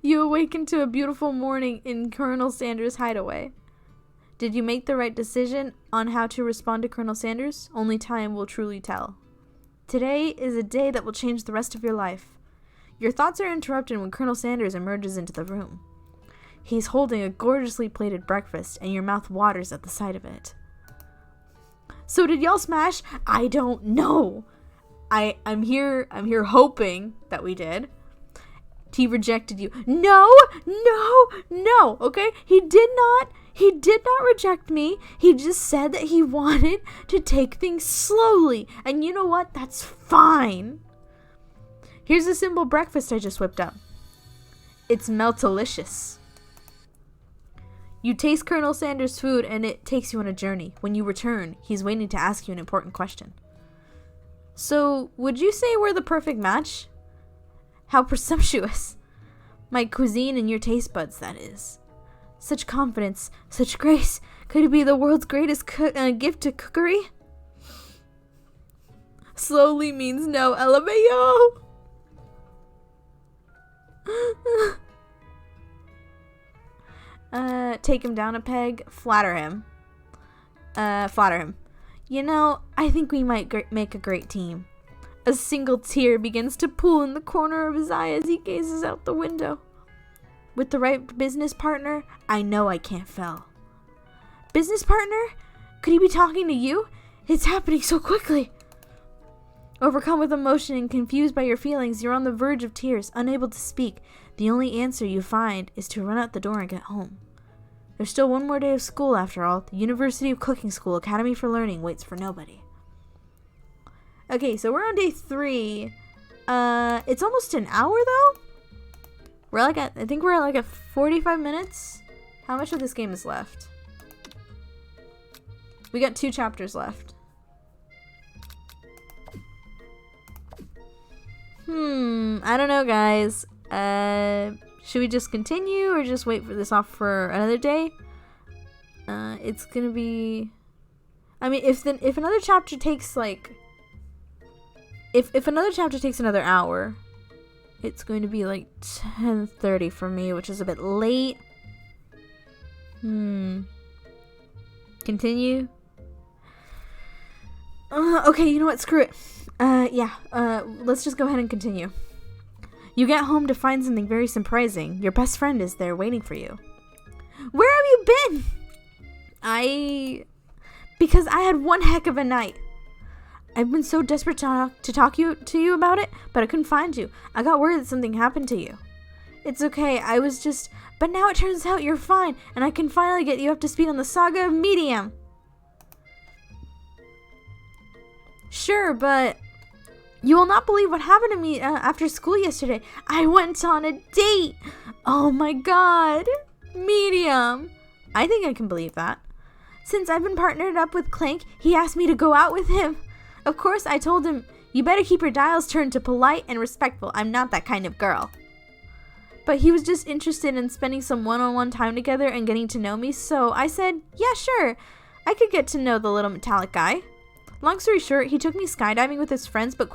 You awaken to a beautiful morning in Colonel Sanders' hideaway. Did you make the right decision on how to respond to Colonel Sanders? Only time will truly tell. Today is a day that will change the rest of your life. Your thoughts are interrupted when Colonel Sanders emerges into the room. He's holding a gorgeously plated breakfast, and your mouth waters at the sight of it. So did y'all smash? I don't know. I'm here hoping that we did. He rejected you. No, okay? He did not reject me. He just said that he wanted to take things slowly. And you know what? That's fine. Here's a simple breakfast I just whipped up. It's meltalicious. You taste Colonel Sanders' food and it takes you on a journey. When you return, he's waiting to ask you an important question. So, would you say we're the perfect match? How presumptuous. My cuisine and your taste buds, that is. Such confidence, such grace. Could it be the world's greatest gift to cookery? Slowly means no, LMAO. Take him down a peg, flatter him. You know, I think we might make a great team. A single tear begins to pool in the corner of his eye as he gazes out the window. With the right business partner, I know I can't fail. Business partner? Could he be talking to you? It's happening so quickly. Overcome with emotion and confused by your feelings, you're on the verge of tears, unable to speak. The only answer you find is to run out the door and get home. There's still one more day of school after all. The University of Cooking School Academy for Learning waits for nobody. Okay, so we're on day 3. It's almost an hour though. I think we're at 45 minutes. How much of this game is left? We got 2 chapters left. I don't know, guys. Should we just continue or just wait for this off for another day? It's gonna be... I mean, if another chapter takes if another chapter takes another hour, it's going to be 10:30 for me, which is a bit late. Continue. Okay, you know what? Screw it. Let's just go ahead and continue. You get home to find something very surprising. Your best friend is there waiting for you. Where have you been? Because I had one heck of a night. I've been so desperate to talk to you about it, but I couldn't find you. I got worried that something happened to you. It's okay, but now it turns out you're fine, and I can finally get you up to speed on the saga of Medium. Sure, but you will not believe what happened to me after school yesterday. I went on a date. Oh my god. Medium. I think I can believe that. Since I've been partnered up with Clank, he asked me to go out with him. Of course, I told him, you better keep your dials turned to polite and respectful. I'm not that kind of girl. But he was just interested in spending some one-on-one time together and getting to know me, so I said, yeah, sure. I could get to know the little metallic guy. Long story short, he took me skydiving with his friends, but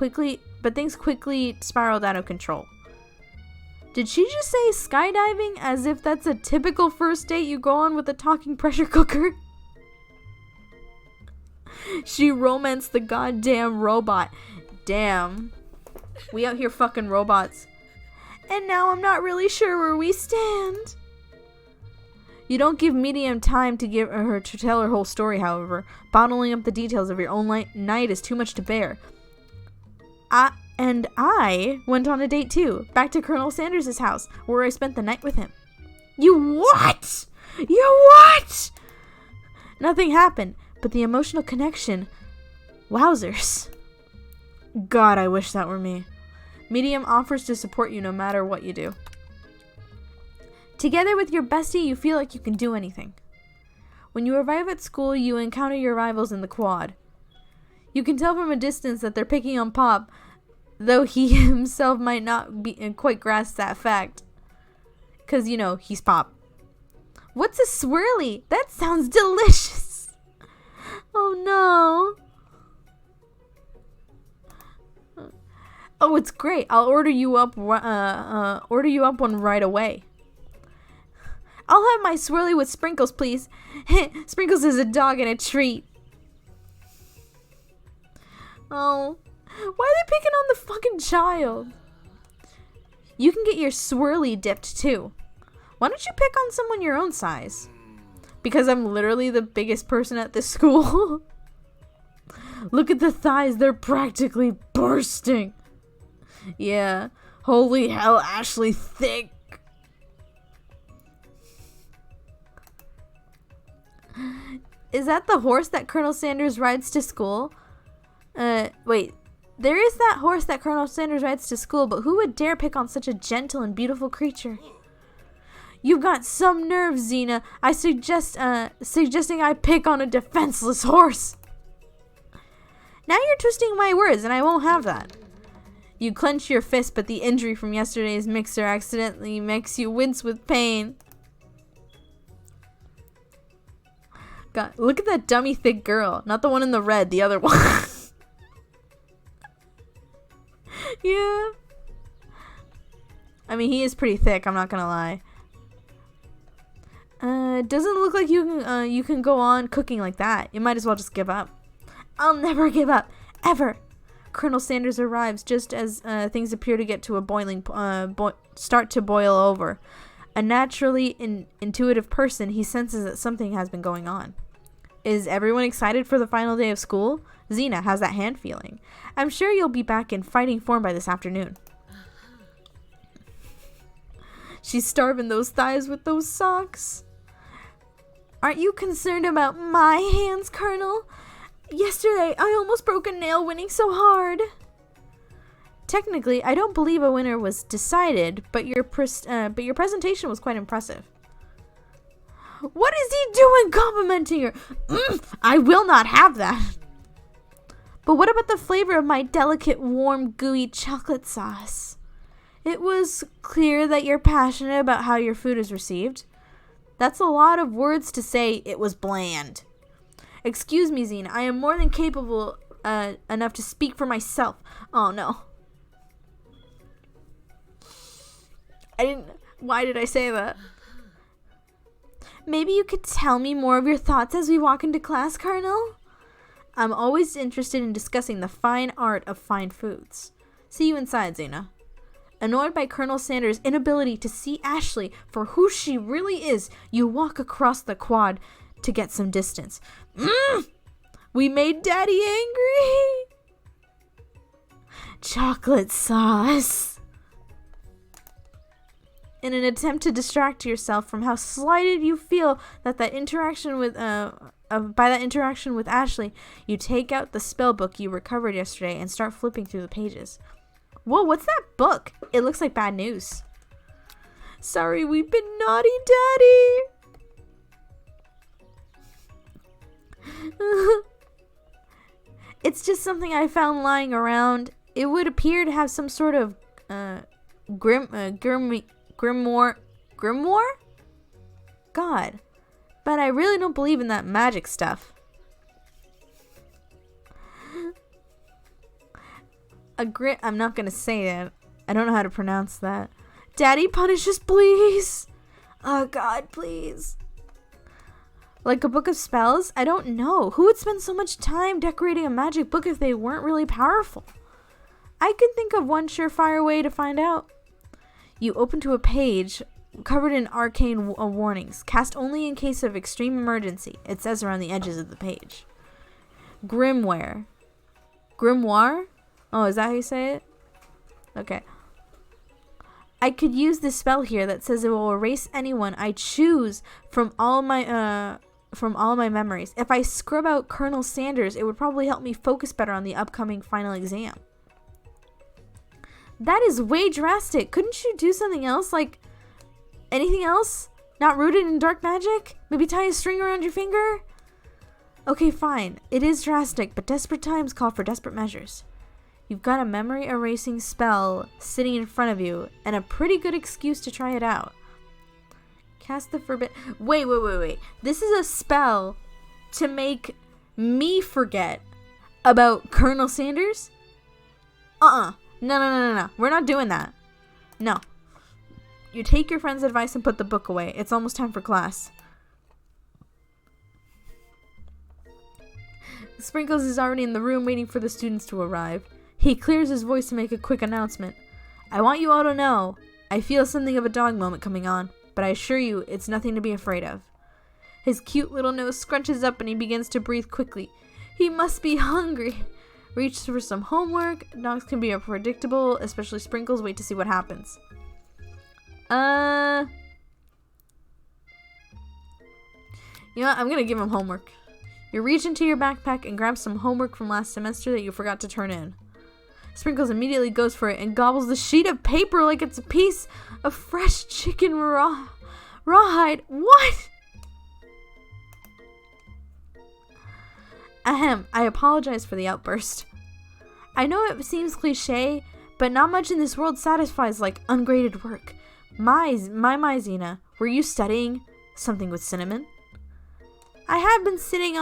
things quickly spiraled out of control. Did she just say skydiving as if that's a typical first date you go on with a talking pressure cooker? She romanced the goddamn robot. Damn. We out here fucking robots. And now I'm not really sure where we stand. You don't give Medium time to tell her whole story, however. Bottling up the details of your own night is too much to bear. I went on a date too, back to Colonel Sanders' house, where I spent the night with him. You what? You what? Nothing happened, but the emotional connection, wowzers. God, I wish that were me. Medium offers to support you no matter what you do. Together with your bestie, you feel like you can do anything. When you arrive at school, you encounter your rivals in the quad. You can tell from a distance that they're picking on Pop, though he himself might not be quite grasp that fact. 'Cause, he's Pop. What's a swirly? That sounds delicious. Oh no. Oh, it's great. I'll order you up one right away. I'll have my swirly with Sprinkles, please. Sprinkles is a dog and a treat. Oh, why are they picking on the fucking child? You can get your swirly dipped too. Why don't you pick on someone your own size? Because I'm literally the biggest person at this school. Look at the thighs, they're practically bursting. Yeah, holy hell, Ashley thick. Is that the horse that Colonel Sanders rides to school? Wait. There is that horse that Colonel Sanders rides to school, but who would dare pick on such a gentle and beautiful creature? You've got some nerve, Xena. I suggesting I pick on a defenseless horse. Now you're twisting my words, and I won't have that. You clench your fist, but the injury from yesterday's mixer accidentally makes you wince with pain. God, look at that dummy thick girl. Not the one in the red, the other one. Yeah. I mean, he is pretty thick, I'm not gonna lie. Doesn't look like you can go on cooking like that. You might as well just give up. I'll never give up. Ever. Colonel Sanders arrives just as things appear to get to a start to boil over. A naturally intuitive person, he senses that something has been going on. Is everyone excited for the final day of school? Xena, how's that hand feeling? I'm sure you'll be back in fighting form by this afternoon. She's starving those thighs with those socks. Aren't you concerned about my hands, Colonel? Yesterday, I almost broke a nail winning so hard. Technically, I don't believe a winner was decided, but your presentation was quite impressive. What is he doing complimenting her? I will not have that. But what about the flavor of my delicate, warm, gooey chocolate sauce? It was clear that you're passionate about how your food is received. That's a lot of words to say it was bland. Excuse me, Xena. I am more than capable enough to speak for myself. Oh, no. Why did I say that? Maybe you could tell me more of your thoughts as we walk into class, Colonel? I'm always interested in discussing the fine art of fine foods. See you inside, Xena. Annoyed by Colonel Sanders' inability to see Ashley for who she really is, you walk across the quad to get some distance. We made Daddy angry! Chocolate sauce. In an attempt to distract yourself from how slighted you feel that interaction with by that interaction with Ashley, you take out the spell book you recovered yesterday and start flipping through the pages. Whoa, what's that book? It looks like bad news. Sorry, we've been naughty, Daddy. It's just something I found lying around. It would appear to have some sort of grimoire? God. But I really don't believe in that magic stuff. I'm not gonna say it. I don't know how to pronounce that. Daddy, punish us, please. Oh, God, please. Like a book of spells? I don't know. Who would spend so much time decorating a magic book if they weren't really powerful? I could think of one surefire way to find out. You open to a page covered in arcane warnings. Cast only in case of extreme emergency. It says around the edges of the page. Grimoire. Grimoire? Oh, is that how you say it? Okay. I could use this spell here that says it will erase anyone I choose from all my memories. If I scrub out Colonel Sanders, it would probably help me focus better on the upcoming final exam. That is way drastic. Couldn't you do something else? Like, anything else? Not rooted in dark magic? Maybe tie a string around your finger? Okay, fine. It is drastic, but desperate times call for desperate measures. You've got a memory erasing spell sitting in front of you, and a pretty good excuse to try it out. Cast the forbid. Wait. This is a spell to make me forget about Colonel Sanders? No. We're not doing that. No. You take your friend's advice and put the book away. It's almost time for class. Sprinkles is already in the room waiting for the students to arrive. He clears his voice to make a quick announcement. I want you all to know, I feel something of a dog moment coming on, but I assure you it's nothing to be afraid of. His cute little nose scrunches up and he begins to breathe quickly. He must be hungry. Reach for some homework. Dogs can be unpredictable, especially Sprinkles. Wait to see what happens. You know what? I'm gonna give him homework. You reach into your backpack and grab some homework from last semester that you forgot to turn in. Sprinkles immediately goes for it and gobbles the sheet of paper like it's a piece of fresh chicken rawhide. What? Ahem, I apologize for the outburst. I know it seems cliche, but not much in this world satisfies like ungraded work. My Xena, were you studying something with cinnamon? I have been sitting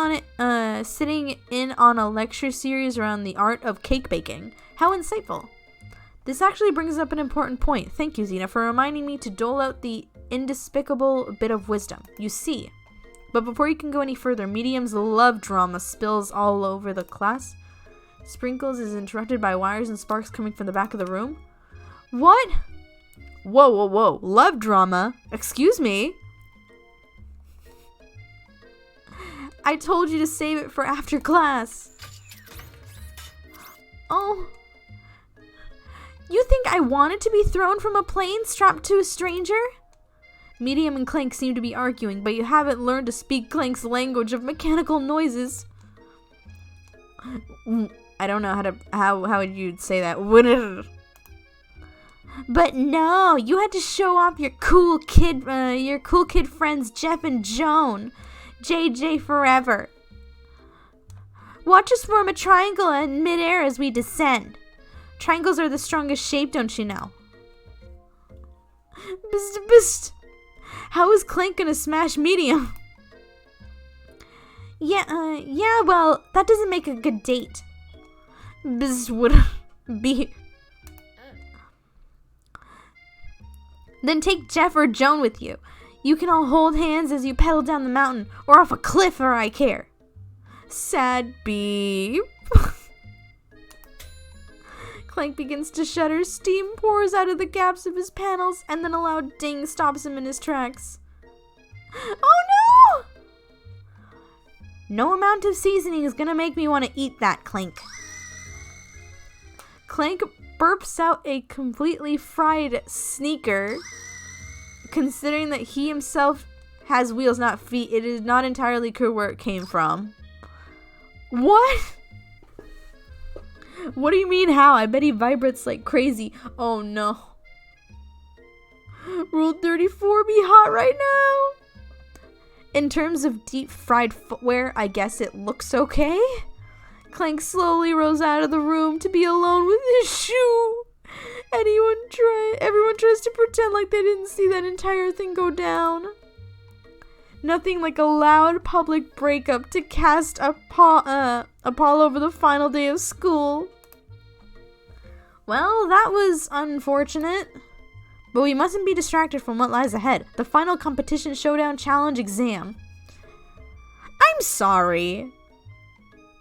in on a lecture series around the art of cake baking. How insightful. This actually brings up an important point. Thank you, Xena, for reminding me to dole out the indespicable bit of wisdom. You see. But before you can go any further, Medium's love drama spills all over the class. Sprinkles is interrupted by wires and sparks coming from the back of the room. What? Whoa. Love drama? Excuse me? I told you to save it for after class. Oh. You think I wanted to be thrown from a plane strapped to a stranger? Medium and Clank seem to be arguing, but you haven't learned to speak Clank's language of mechanical noises. I don't know how you'd say that. But no, you had to show off your cool kid friends Jeff and Joan. JJ forever. Watch us form a triangle in midair as we descend. Triangles are the strongest shape, don't you know? Bzz. How is Clank gonna smash Medium? Yeah, well, that doesn't make a good date. Bzz would be. Then take Jeff or Joan with you. You can all hold hands as you pedal down the mountain, or off a cliff for I care. Sad beep. Clank begins to shudder. Steam pours out of the gaps of his panels, and then a loud ding stops him in his tracks. Oh no! No amount of seasoning is gonna make me want to eat that, Clank. Clank burps out a completely fried sneaker. Considering that he himself has wheels, not feet, it is not entirely clear where it came from. What? What do you mean how? I bet he vibrates like crazy. Oh no. Rule 34, be hot right now. In terms of deep fried footwear, I guess it looks okay. Clank slowly rolls out of the room to be alone with his shoe. Everyone tries to pretend like they didn't see that entire thing go down. Nothing like a loud public breakup to cast a pall over the final day of school. Well, that was unfortunate. But we mustn't be distracted from what lies ahead. The final competition showdown challenge exam. I'm sorry,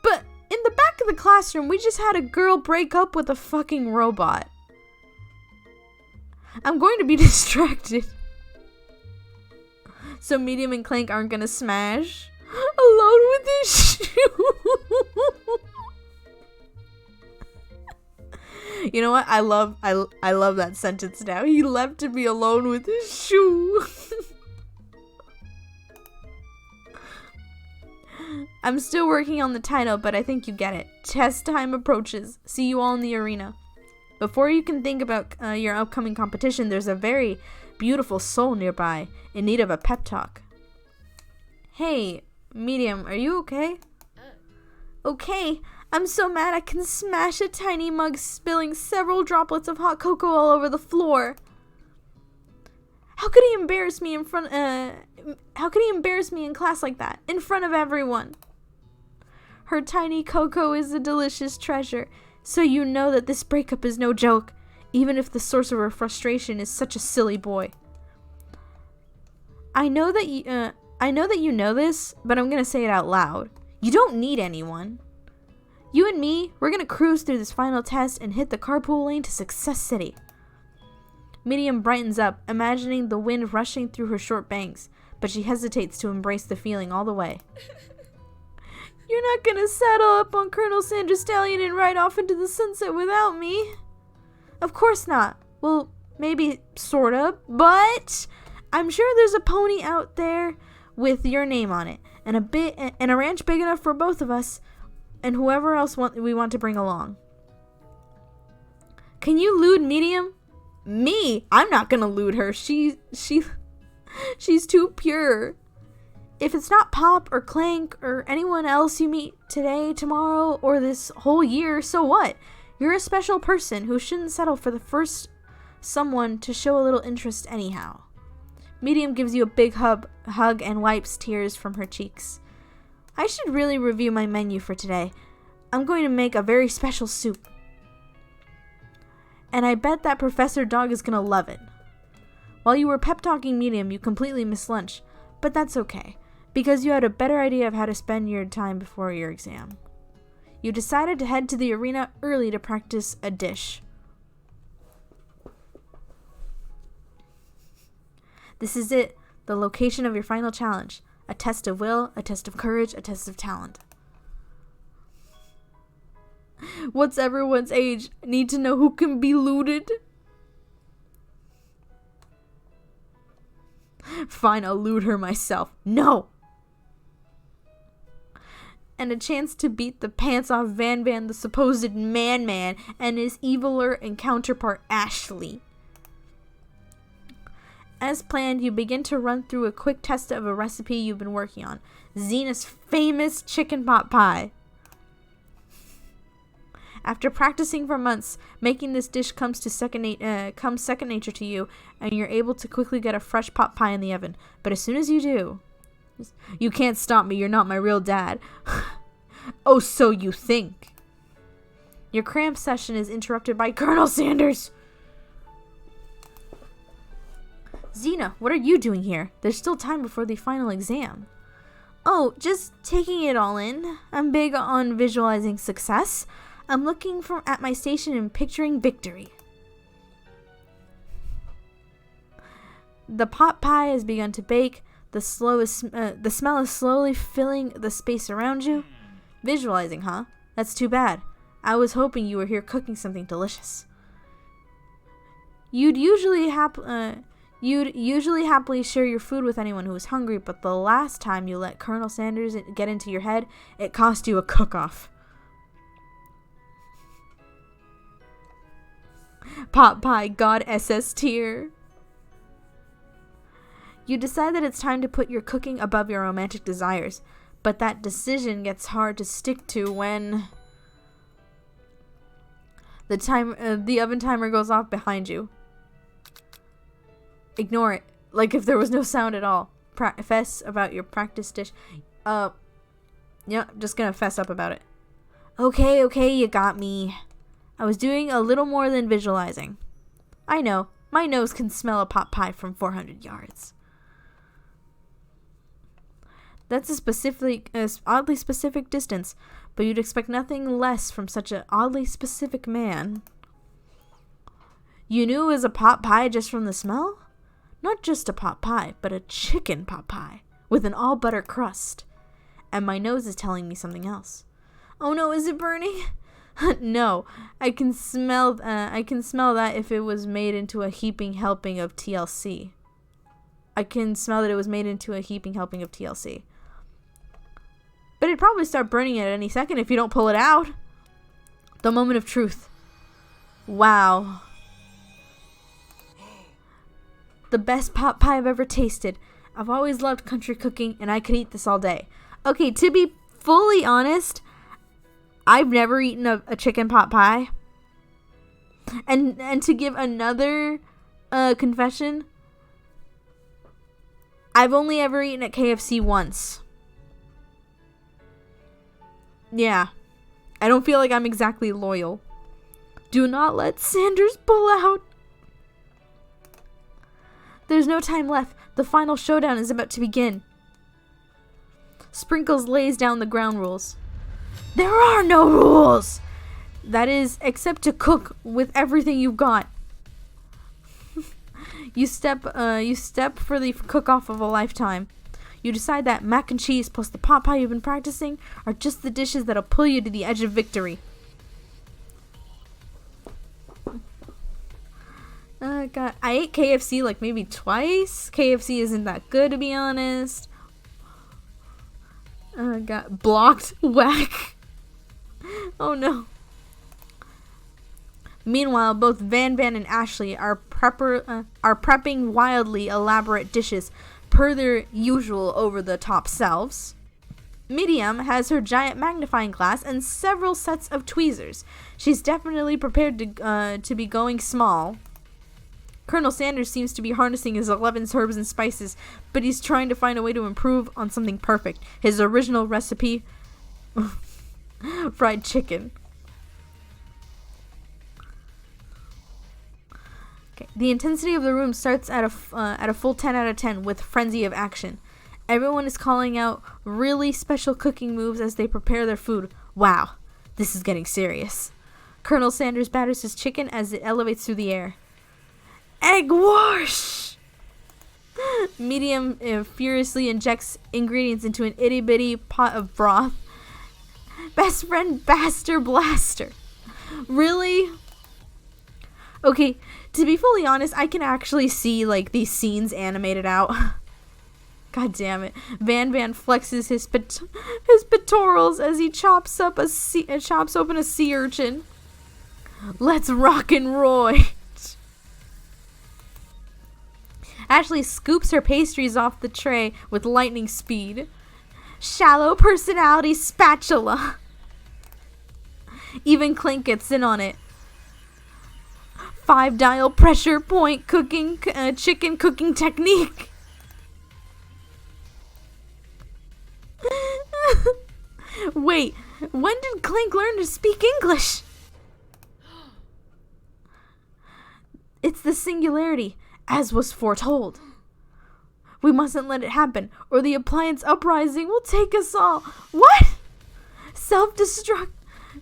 but in the back of the classroom, we just had a girl break up with a fucking robot. I'm going to be distracted. So Medium and Clank aren't gonna smash? Alone with his shoe. You know what? I love that sentence now. He left to be alone with his shoe. I'm still working on the title, but I think you get it. Test time approaches. See you all in the arena. Before you can think about your upcoming competition, there's a very beautiful soul nearby in need of a pep talk. Hey, Medium, are you okay? Okay, I'm so mad I can smash a tiny mug, spilling several droplets of hot cocoa all over the floor. How could he embarrass me in class like that, in front of everyone? Her tiny cocoa is a delicious treasure, so you know that this breakup is no joke, even if the source of her frustration is such a silly boy. I know that you know this, but I'm gonna say it out loud. You don't need anyone. You and me, we're gonna cruise through this final test and hit the carpool lane to Success City. Medium brightens up, imagining the wind rushing through her short bangs, but she hesitates to embrace the feeling all the way. You're not gonna saddle up on Colonel Sandra Stallion and ride off into the sunset without me. Of course not. Well, maybe sorta, but I'm sure there's a pony out there with your name on it, and a ranch big enough for both of us, and whoever else we want to bring along. Can you lewd Medium? Me? I'm not gonna lewd her. She's too pure. If it's not Pop or Clank or anyone else you meet today, tomorrow, or this whole year, so what? You're a special person who shouldn't settle for the first someone to show a little interest anyhow. Medium gives you a big hug and wipes tears from her cheeks. I should really review my menu for today. I'm going to make a very special soup. And I bet that Professor Dog is going to love it. While you were pep-talking Medium, you completely missed lunch. But that's okay, because you had a better idea of how to spend your time before your exam. You decided to head to the arena early to practice a dish. This is it, the location of your final challenge. A test of will, a test of courage, a test of talent. What's everyone's age? Need to know who can be looted? Fine, I'll loot her myself. No! And a chance to beat the pants off Van, the supposed man, and his eviler and counterpart, Ashley. As planned, you begin to run through a quick test of a recipe you've been working on. Xena's famous chicken pot pie. After practicing for months, making this dish comes second nature to you, and you're able to quickly get a fresh pot pie in the oven. But as soon as you do, you can't stop me, you're not my real dad. Oh, so you think. Your cramp session is interrupted by Colonel Sanders. Xena, what are you doing here? There's still time before the final exam. Oh, just taking it all in. I'm big on visualizing success. I'm looking at my station and picturing victory. The pot pie has begun to bake. The smell is slowly filling the space around you. Visualizing, huh? That's too bad. I was hoping you were here cooking something delicious. You'd usually happily share your food with anyone who was hungry, but the last time you let Colonel Sanders get into your head, it cost you a cook-off. Pot pie god SS tier. You decide that it's time to put your cooking above your romantic desires, but that decision gets hard to stick to when the oven timer goes off behind you. Ignore it, like if there was no sound at all. Fess about your practice dish. Yeah, just gonna fess up about it. Okay, you got me. I was doing a little more than visualizing. I know, my nose can smell a pot pie from 400 yards. That's a oddly specific distance, but you'd expect nothing less from such an oddly specific man. You knew it was a pot pie just from the smell? Not just a pot pie, but a chicken pot pie with an all-butter crust. And my nose is telling me something else. Oh no, is it burning? No, I can smell that if it was made into a heaping helping of TLC. I can smell that it was made into a heaping helping of TLC. But it'd probably start burning at any second if you don't pull it out. The moment of truth. Wow. The best pot pie I've ever tasted. I've always loved country cooking, and I could eat this all day. Okay, to be fully honest, I've never eaten a chicken pot pie. And to give another confession, I've only ever eaten at KFC once. Yeah, I don't feel like I'm exactly loyal. Do not let Sanders pull out. There's no time left. The final showdown is about to begin. Sprinkles lays down the ground rules. There are no rules! That is, except to cook with everything you've got. You step for the cook-off of a lifetime. You decide that mac and cheese plus the pot pie you've been practicing are just the dishes that'll pull you to the edge of victory. God, I ate KFC like maybe twice. KFC isn't that good, to be honest. Got blocked. Whack. Oh no. Meanwhile, both Van and Ashley are prepping wildly elaborate dishes per their usual over-the-top selves. Miriam has her giant magnifying glass and several sets of tweezers. She's definitely prepared to be going small. Colonel Sanders seems to be harnessing his 11 herbs and spices, but he's trying to find a way to improve on something perfect. His original recipe, fried chicken. Okay. The intensity of the room starts at a full 10 out of 10 with frenzy of action. Everyone is calling out really special cooking moves as they prepare their food. Wow, this is getting serious. Colonel Sanders batters his chicken as it elevates through the air. Egg wash! Medium furiously injects ingredients into an itty-bitty pot of broth. Best friend Baster Blaster. Really? Okay, to be fully honest, I can actually see like these scenes animated out. God damn it. Van flexes his pectorals as he chops open a sea urchin. Let's rock and roll. Ashley scoops her pastries off the tray with lightning speed. Shallow personality spatula. Even Clink gets in on it. 5-dial pressure point cooking chicken cooking technique. Wait, when did Clink learn to speak English? It's the singularity, as was foretold. We mustn't let it happen, or the appliance uprising will take us all. What? Self-destruct.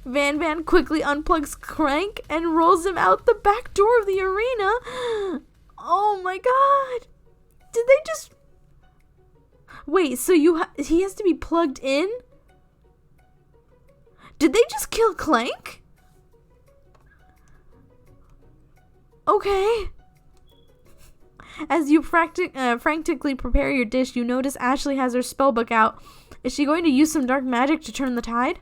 Van quickly unplugs Crank and rolls him out the back door of the arena. Oh my god. Did they just... Wait, so he has to be plugged in? Did they just kill Clank? Okay. As you frantically prepare your dish, you notice Ashley has her spellbook out. Is she going to use some dark magic to turn the tide?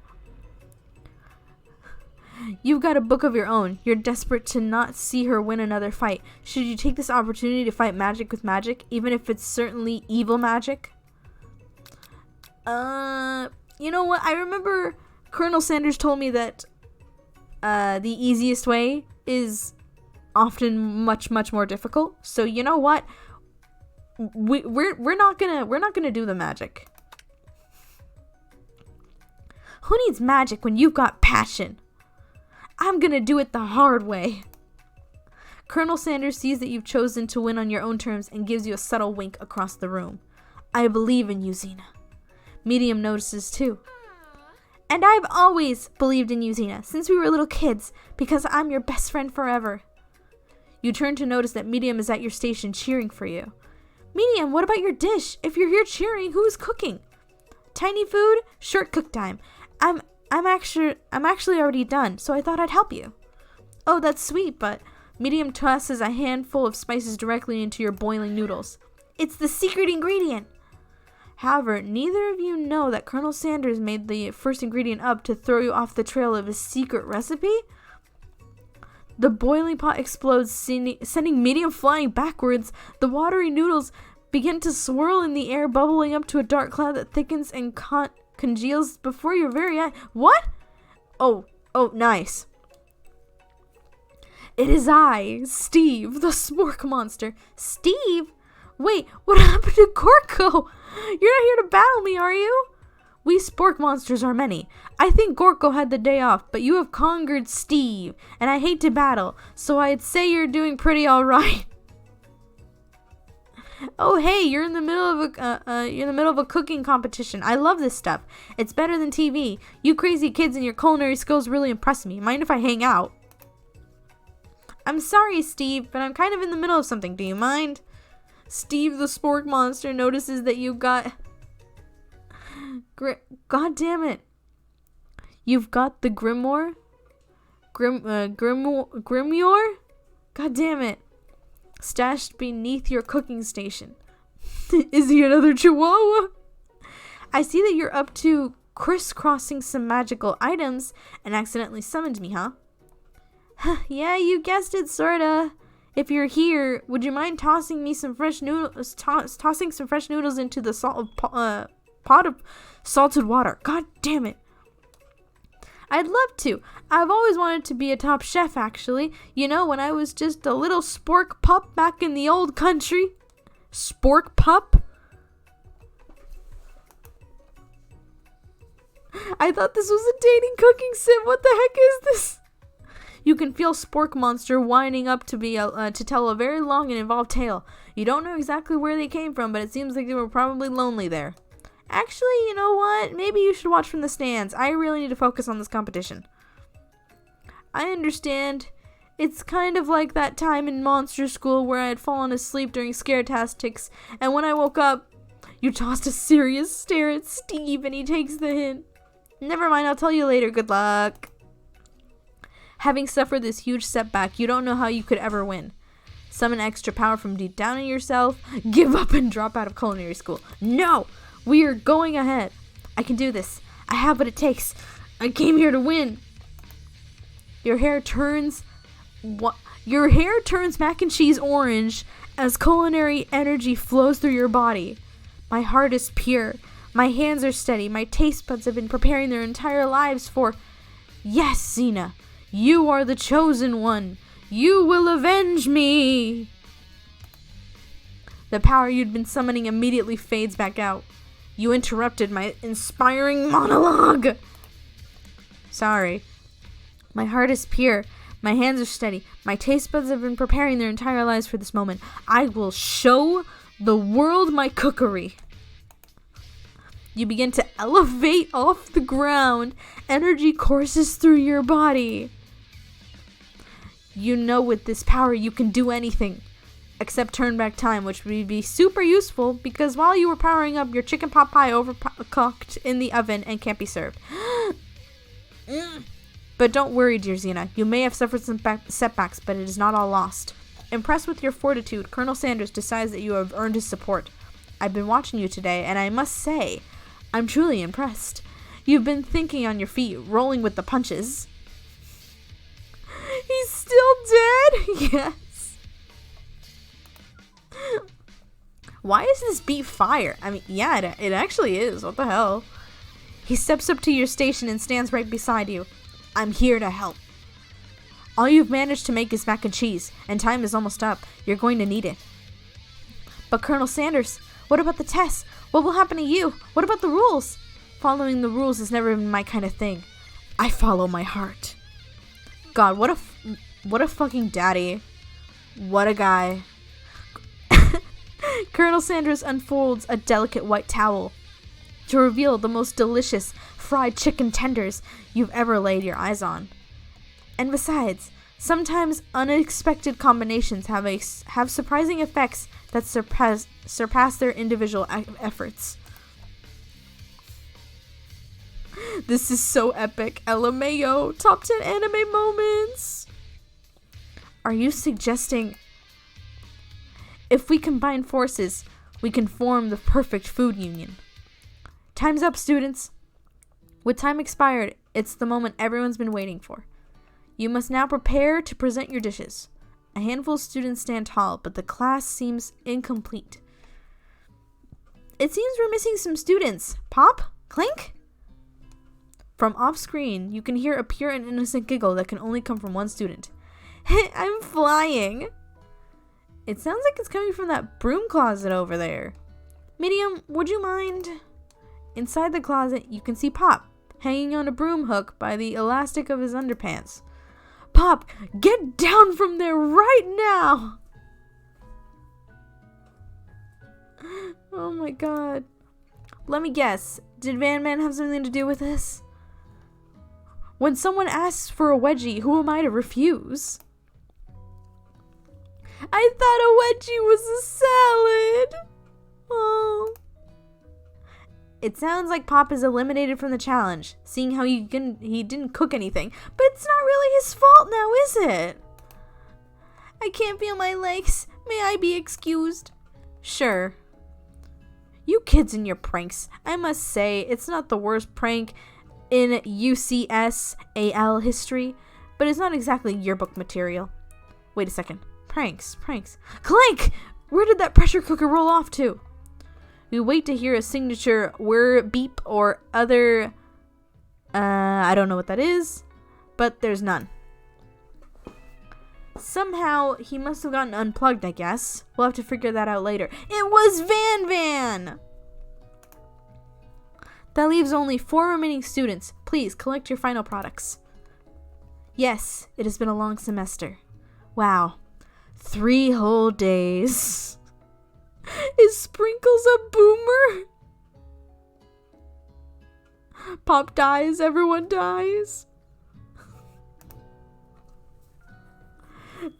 You've got a book of your own. You're desperate to not see her win another fight. Should you take this opportunity to fight magic with magic, even if it's certainly evil magic? You know what? I remember Colonel Sanders told me that the easiest way is often much more difficult. So you know what? We're not gonna do the magic. Who needs magic when you've got passion? I'm gonna do it the hard way. Colonel Sanders sees that you've chosen to win on your own terms and gives you a subtle wink across the room. I believe in you, Xena. Medium notices too. And I've always believed in you, Xena, since we were little kids, because I'm your best friend forever. You turn to notice that Medium is at your station cheering for you. Medium, what about your dish? If you're here cheering, who's cooking? Tiny food, short cook time. I'm actually already done, so I thought I'd help you. Oh, that's sweet, but Medium tosses a handful of spices directly into your boiling noodles. It's the secret ingredient. However, neither of you know that Colonel Sanders made the first ingredient up to throw you off the trail of his secret recipe. The boiling pot explodes, sending Medium flying backwards. The watery noodles begin to swirl in the air, bubbling up to a dark cloud that thickens and congeals before your very eye. What? Oh, nice. It is I, Steve, the spork monster. Steve? Wait, what happened to Gorko? You're not here to battle me, are you? We spork monsters are many. I think Gorko had the day off, but you have conquered Steve, and I hate to battle, so I'd say you're doing pretty alright. Oh hey, you're in the middle of a cooking competition. I love this stuff. It's better than TV. You crazy kids and your culinary skills really impress me. Mind if I hang out? I'm sorry, Steve, but I'm kind of in the middle of something. Do you mind? Steve the spork monster notices that you've got... God damn it. You've got the grimoire? Grimoire? God damn it. Stashed beneath your cooking station. Is he another chihuahua? I see that you're up to crisscrossing some magical items and accidentally summoned me, huh? Yeah, you guessed it, sorta. If you're here, would you mind tossing me some fresh noodles? Tossing some fresh noodles into the pot of salted water. God damn it. I'd love to. I've always wanted to be a top chef, actually. You know, when I was just a little spork pup back in the old country. Spork pup? I thought this was a dating cooking sim. What the heck is this? You can feel Spork Monster winding up to tell a very long and involved tale. You don't know exactly where they came from, but it seems like they were probably lonely there. Actually, you know what? Maybe you should watch from the stands. I really need to focus on this competition. I understand. It's kind of like that time in monster school where I had fallen asleep during scare-tastics, and when I woke up, you tossed a serious stare at Steve, and he takes the hint. Never mind, I'll tell you later. Good luck. Having suffered this huge setback, you don't know how you could ever win. Summon extra power from deep down in yourself. Give up and drop out of culinary school. No! We are going ahead. I can do this. I have what it takes. I came here to win. Your hair turns mac and cheese orange as culinary energy flows through your body. My heart is pure. My hands are steady. My taste buds have been preparing their entire lives for... Yes, Xena. You are the chosen one. You will avenge me. The power you'd been summoning immediately fades back out. You interrupted my inspiring monologue. Sorry. My heart is pure. My hands are steady. My taste buds have been preparing their entire lives for this moment. I will show The world my cookery. You begin to elevate off the ground. Energy courses through your body. You know with this power you can do anything. Except turn back time, which would be super useful because while you were powering up, your chicken pot pie overcooked in the oven and can't be served. But don't worry, dear Xena. You may have suffered some setbacks, but it is not all lost. Impressed with your fortitude, Colonel Sanders decides that you have earned his support. I've been watching you today, and I must say, I'm truly impressed. You've been thinking on your feet, rolling with the punches. He's still dead? Yes. Why is this beat fire? I mean, yeah, it actually is. What the hell? He steps up to your station and stands right beside you. I'm here to help. All you've managed to make is mac and cheese, and time is almost up. You're going to need it. But Colonel Sanders, what about the tests? What will happen to you? What about the rules? Following the rules has never been my kind of thing. I follow my heart. God, what a fucking daddy. What a guy. Colonel Sanders unfolds a delicate white towel to reveal the most delicious fried chicken tenders you've ever laid your eyes on. And besides, sometimes unexpected combinations have surprising effects that surpass their individual efforts. This is so epic. LMAO, top 10 anime moments. Are you suggesting if we combine forces, we can form the perfect food union? Time's up, students. With time expired, it's the moment everyone's been waiting for. You must now prepare to present your dishes. A handful of students stand tall, but the class seems incomplete. It seems we're missing some students. Pop? Clink? From off-screen, you can hear a pure and innocent giggle that can only come from one student. I'm flying. It sounds like it's coming from that broom closet over there. Medium, would you mind? Inside the closet, you can see Pop, hanging on a broom hook by the elastic of his underpants. Pop, get down from there right now! Oh my god. Let me guess, did Van Man have something to do with this? When someone asks for a wedgie, who am I to refuse? I thought a wedgie was a salad. Oh. It sounds like Pop is eliminated from the challenge, seeing how he didn't cook anything. But it's not really his fault now, is it? I can't feel my legs. May I be excused? Sure. You kids and your pranks. I must say, it's not the worst prank in UCSAL history, but it's not exactly yearbook material. Wait a second. Pranks. Clank! Where did that pressure cooker roll off to? We wait to hear a signature whir, beep, or other... I don't know what that is, but there's none. Somehow, he must have gotten unplugged, I guess. We'll have to figure that out later. It was Van! That leaves only 4 remaining students. Please, collect your final products. Yes, it has been a long semester. Wow. 3 whole days. Is Sprinkles a boomer? Pop dies, everyone dies.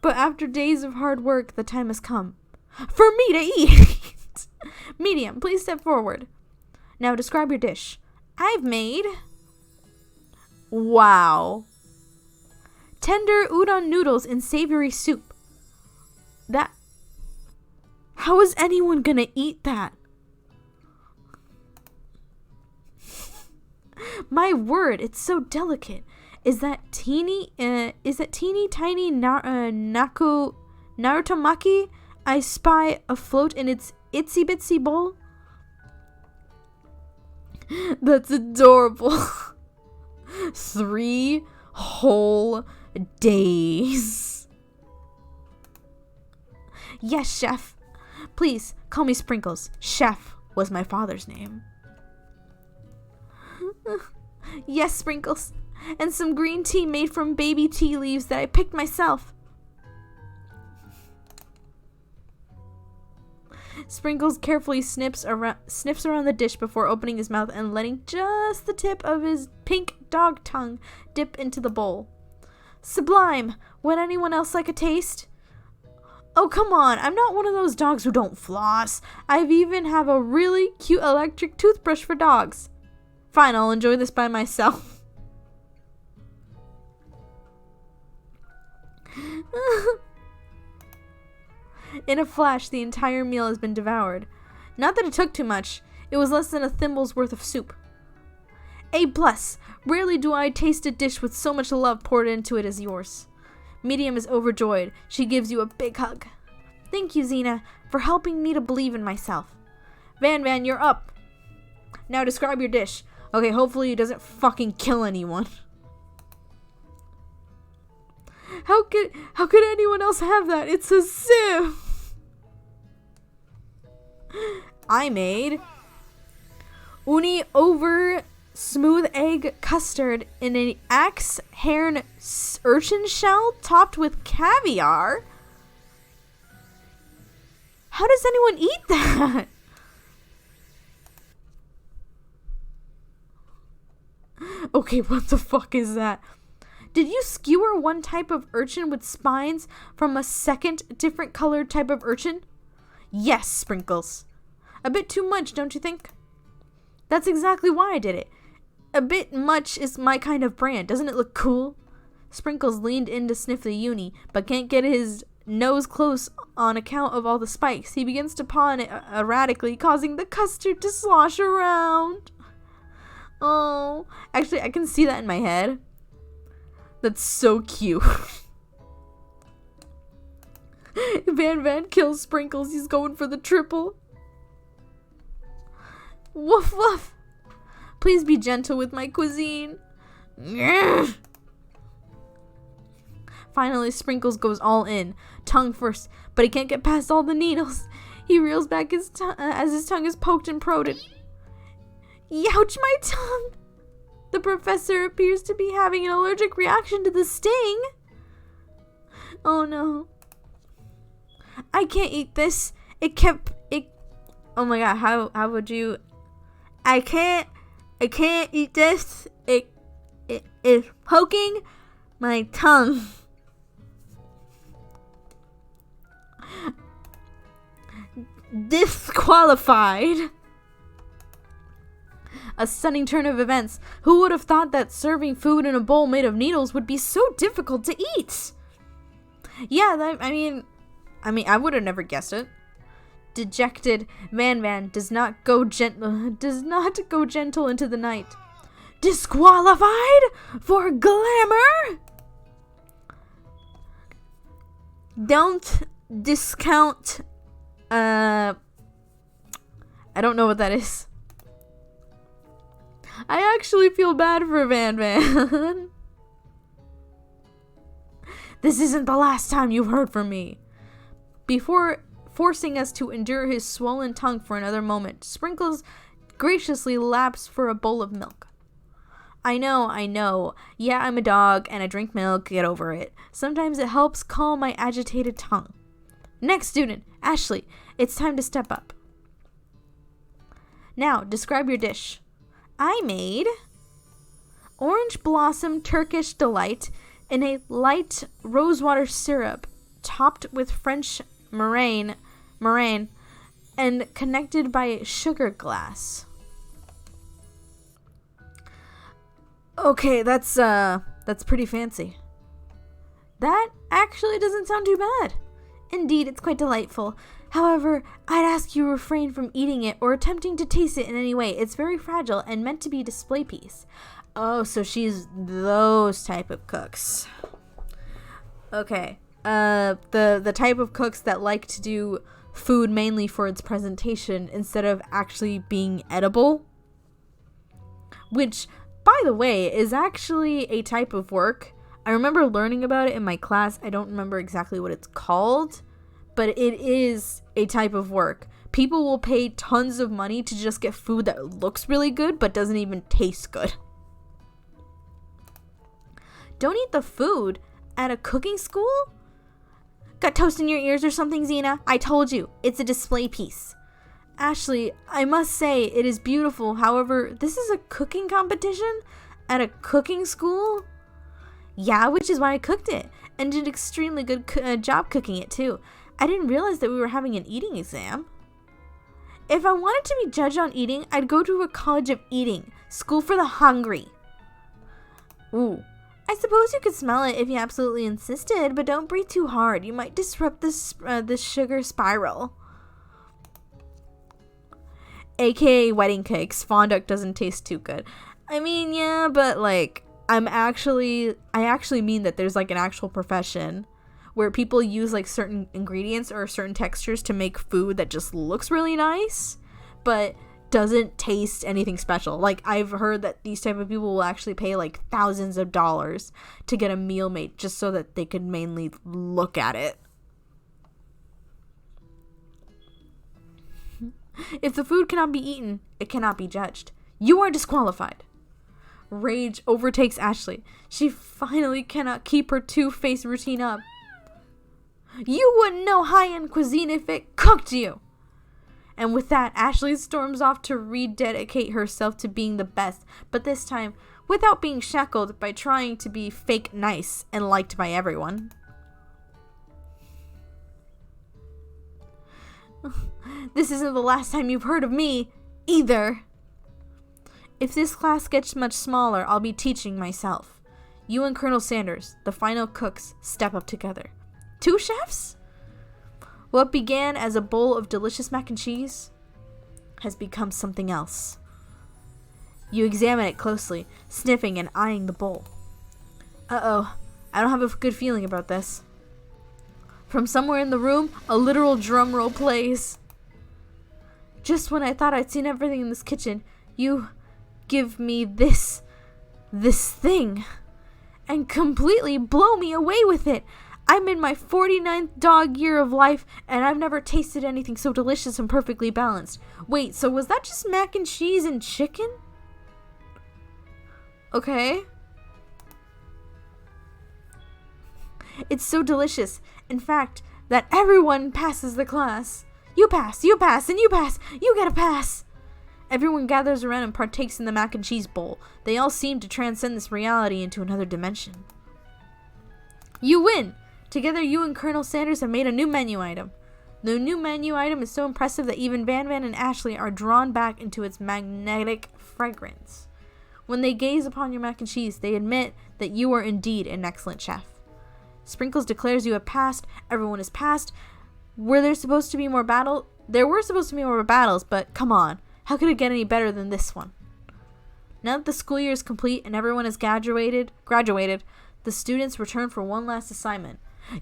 But after days of hard work, the time has come for me to eat. Medium, please step forward. Now describe your dish. I've made... Wow. Tender udon noodles in savory soup. That... How is anyone gonna eat that? My word, it's so delicate. Is that teeny tiny Narutomaki I spy afloat in its itsy bitsy bowl? That's adorable. 3 whole days. Yes, chef. Please, call me Sprinkles. Chef was my father's name. Yes, Sprinkles. And some green tea made from baby tea leaves that I picked myself. Sprinkles carefully sniffs around the dish before opening his mouth and letting just the tip of his pink dog tongue dip into the bowl. Sublime! Would anyone else like a taste? Oh, come on. I'm not one of those dogs who don't floss. I even have a really cute electric toothbrush for dogs. Fine, I'll enjoy this by myself. In a flash, the entire meal has been devoured. Not that it took too much. It was less than a thimble's worth of soup. A+. Rarely do I taste a dish with so much love poured into it as yours. Medium is overjoyed. She gives you a big hug. Thank you, Xena, for helping me to believe in myself. Van, you're up. Now describe your dish. Okay, hopefully it doesn't fucking kill anyone. How could anyone else have that? It's a sieve. I made uni over smooth egg custard in an axe heron urchin shell topped with caviar. How does anyone eat that? Okay, what the fuck is that? Did you skewer one type of urchin with spines from a second different colored type of urchin? Yes, Sprinkles. A bit too much, don't you think? That's exactly why I did it. A bit much is my kind of brand. Doesn't it look cool? Sprinkles leaned in to sniff the uni, but can't get his nose close on account of all the spikes. He begins to paw on it erratically, causing the custard to slosh around. Oh, actually, I can see that in my head. That's so cute. Van kills Sprinkles. He's going for the triple. Woof woof. Please be gentle with my cuisine. Finally, Sprinkles goes all in, tongue first, but he can't get past all the needles. He reels back his as his tongue is poked and prodded. Youch, my tongue! The professor appears to be having an allergic reaction to the sting. Oh no. I can't eat this. Oh my god, how would you? I can't eat this. It is poking my tongue. Disqualified. A stunning turn of events. Who would have thought that serving food in a bowl made of needles would be so difficult to eat? Yeah, I mean, I would have never guessed it. Dejected, Van does not go gentle into the night. Disqualified for glamour? Don't discount. I don't know what that is. I actually feel bad for Van. This isn't the last time you've heard from me. Before forcing us to endure his swollen tongue for another moment, Sprinkles graciously laps for a bowl of milk. I know. Yeah, I'm a dog and I drink milk. Get over it. Sometimes it helps calm my agitated tongue. Next student, Ashley, it's time to step up. Now, describe your dish. I made orange blossom Turkish delight in a light rosewater syrup topped with French meringue and connected by a sugar glass. Okay, that's pretty fancy. That actually doesn't sound too bad. Indeed, it's quite delightful. However, I'd ask you refrain from eating it or attempting to taste it in any way. It's very fragile and meant to be a display piece. Oh, so she's those type of cooks. Okay. The type of cooks that like to do food mainly for its presentation instead of actually being edible. Which, by the way, is actually a type of work. I remember learning about it in my class. I don't remember exactly what it's called, but it is a type of work. People will pay tons of money to just get food that looks really good but doesn't even taste good. Don't eat the food at a cooking school? Got toast in your ears or something, Xena? I told you, it's a display piece. Ashley, I must say, it is beautiful. However, this is a cooking competition at a cooking school? Yeah, which is why I cooked it, and did extremely good job cooking it too. I didn't realize that we were having an eating exam. If I wanted to be judged on eating, I'd go to a college of eating. School for the hungry. Ooh. I suppose you could smell it if you absolutely insisted, but don't breathe too hard. You might disrupt this sugar spiral. AKA wedding cakes. Fondant doesn't taste too good. I mean, yeah, but like, I actually mean that there's like an actual profession where people use like certain ingredients or certain textures to make food that just looks really nice, but doesn't taste anything special. Like, I've heard that these type of people will actually pay like thousands of dollars to get a meal made just so that they could mainly look at it. If the food cannot be eaten, it cannot be judged. You are disqualified. Rage overtakes Ashley. She finally cannot keep her two-faced routine up. You wouldn't know high-end cuisine if it cooked you. And with that, Ashley storms off to rededicate herself to being the best, but this time without being shackled by trying to be fake nice and liked by everyone. This isn't the last time you've heard of me, either. If this class gets much smaller, I'll be teaching myself. You and Colonel Sanders, the final cooks, step up together. 2 chefs? What began as a bowl of delicious mac and cheese has become something else. You examine it closely, sniffing and eyeing the bowl. Uh-oh, I don't have a good feeling about this. From somewhere in the room, a literal drum roll plays. Just when I thought I'd seen everything in this kitchen, you give me this thing and completely blow me away with it. I'm in my 49th dog year of life, and I've never tasted anything so delicious and perfectly balanced. Wait, so was that just mac and cheese and chicken? Okay. It's so delicious, in fact, that everyone passes the class. You pass, and you pass, you get a pass. Everyone gathers around and partakes in the mac and cheese bowl. They all seem to transcend this reality into another dimension. You win! Together, you and Colonel Sanders have made a new menu item. The new menu item is so impressive that even Van Van and Ashley are drawn back into its magnetic fragrance. When they gaze upon your mac and cheese, they admit that you are indeed an excellent chef. Sprinkles declares you have passed. Everyone has passed. There were supposed to be more battles, but come on. How could it get any better than this one? Now that the school year is complete and everyone has graduated, the students return for one last assignment.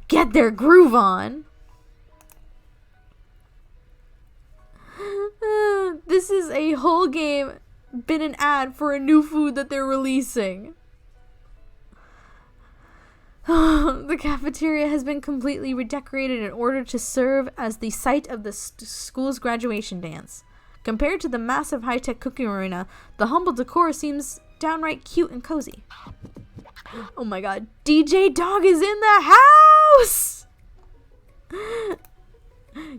Get their groove on! This is a whole game been an ad for a new food that they're releasing. The cafeteria has been completely redecorated in order to serve as the site of the school's graduation dance. Compared to the massive high-tech cooking arena, the humble decor seems downright cute and cozy. Oh my god, DJ Dog is in the house!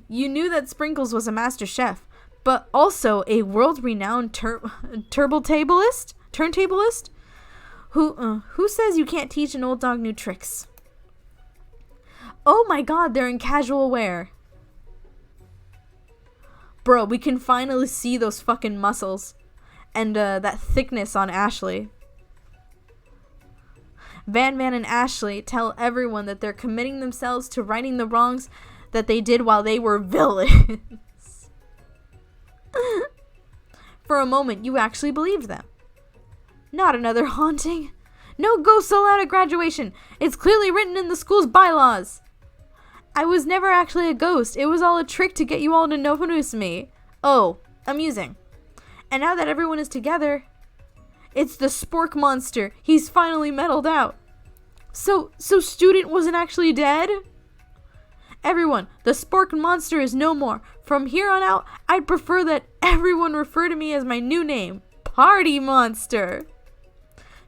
You knew that Sprinkles was a master chef, but also a world-renowned turntablist? Who says you can't teach an old dog new tricks? Oh my god, they're in casual wear. Bro, we can finally see those fucking muscles. And that thickness on Ashley. Van Van and Ashley tell everyone that they're committing themselves to righting the wrongs that they did while they were villains. For a moment, you actually believed them. Not another haunting. No ghosts allowed at graduation. It's clearly written in the school's bylaws. I was never actually a ghost. It was all a trick to get you all to notice me. Oh, amusing. And now that everyone is together, it's the Spork monster. He's finally meddled out. So student wasn't actually dead? Everyone, the Spork monster is no more. From here on out, I'd prefer that everyone refer to me as my new name, Party Monster.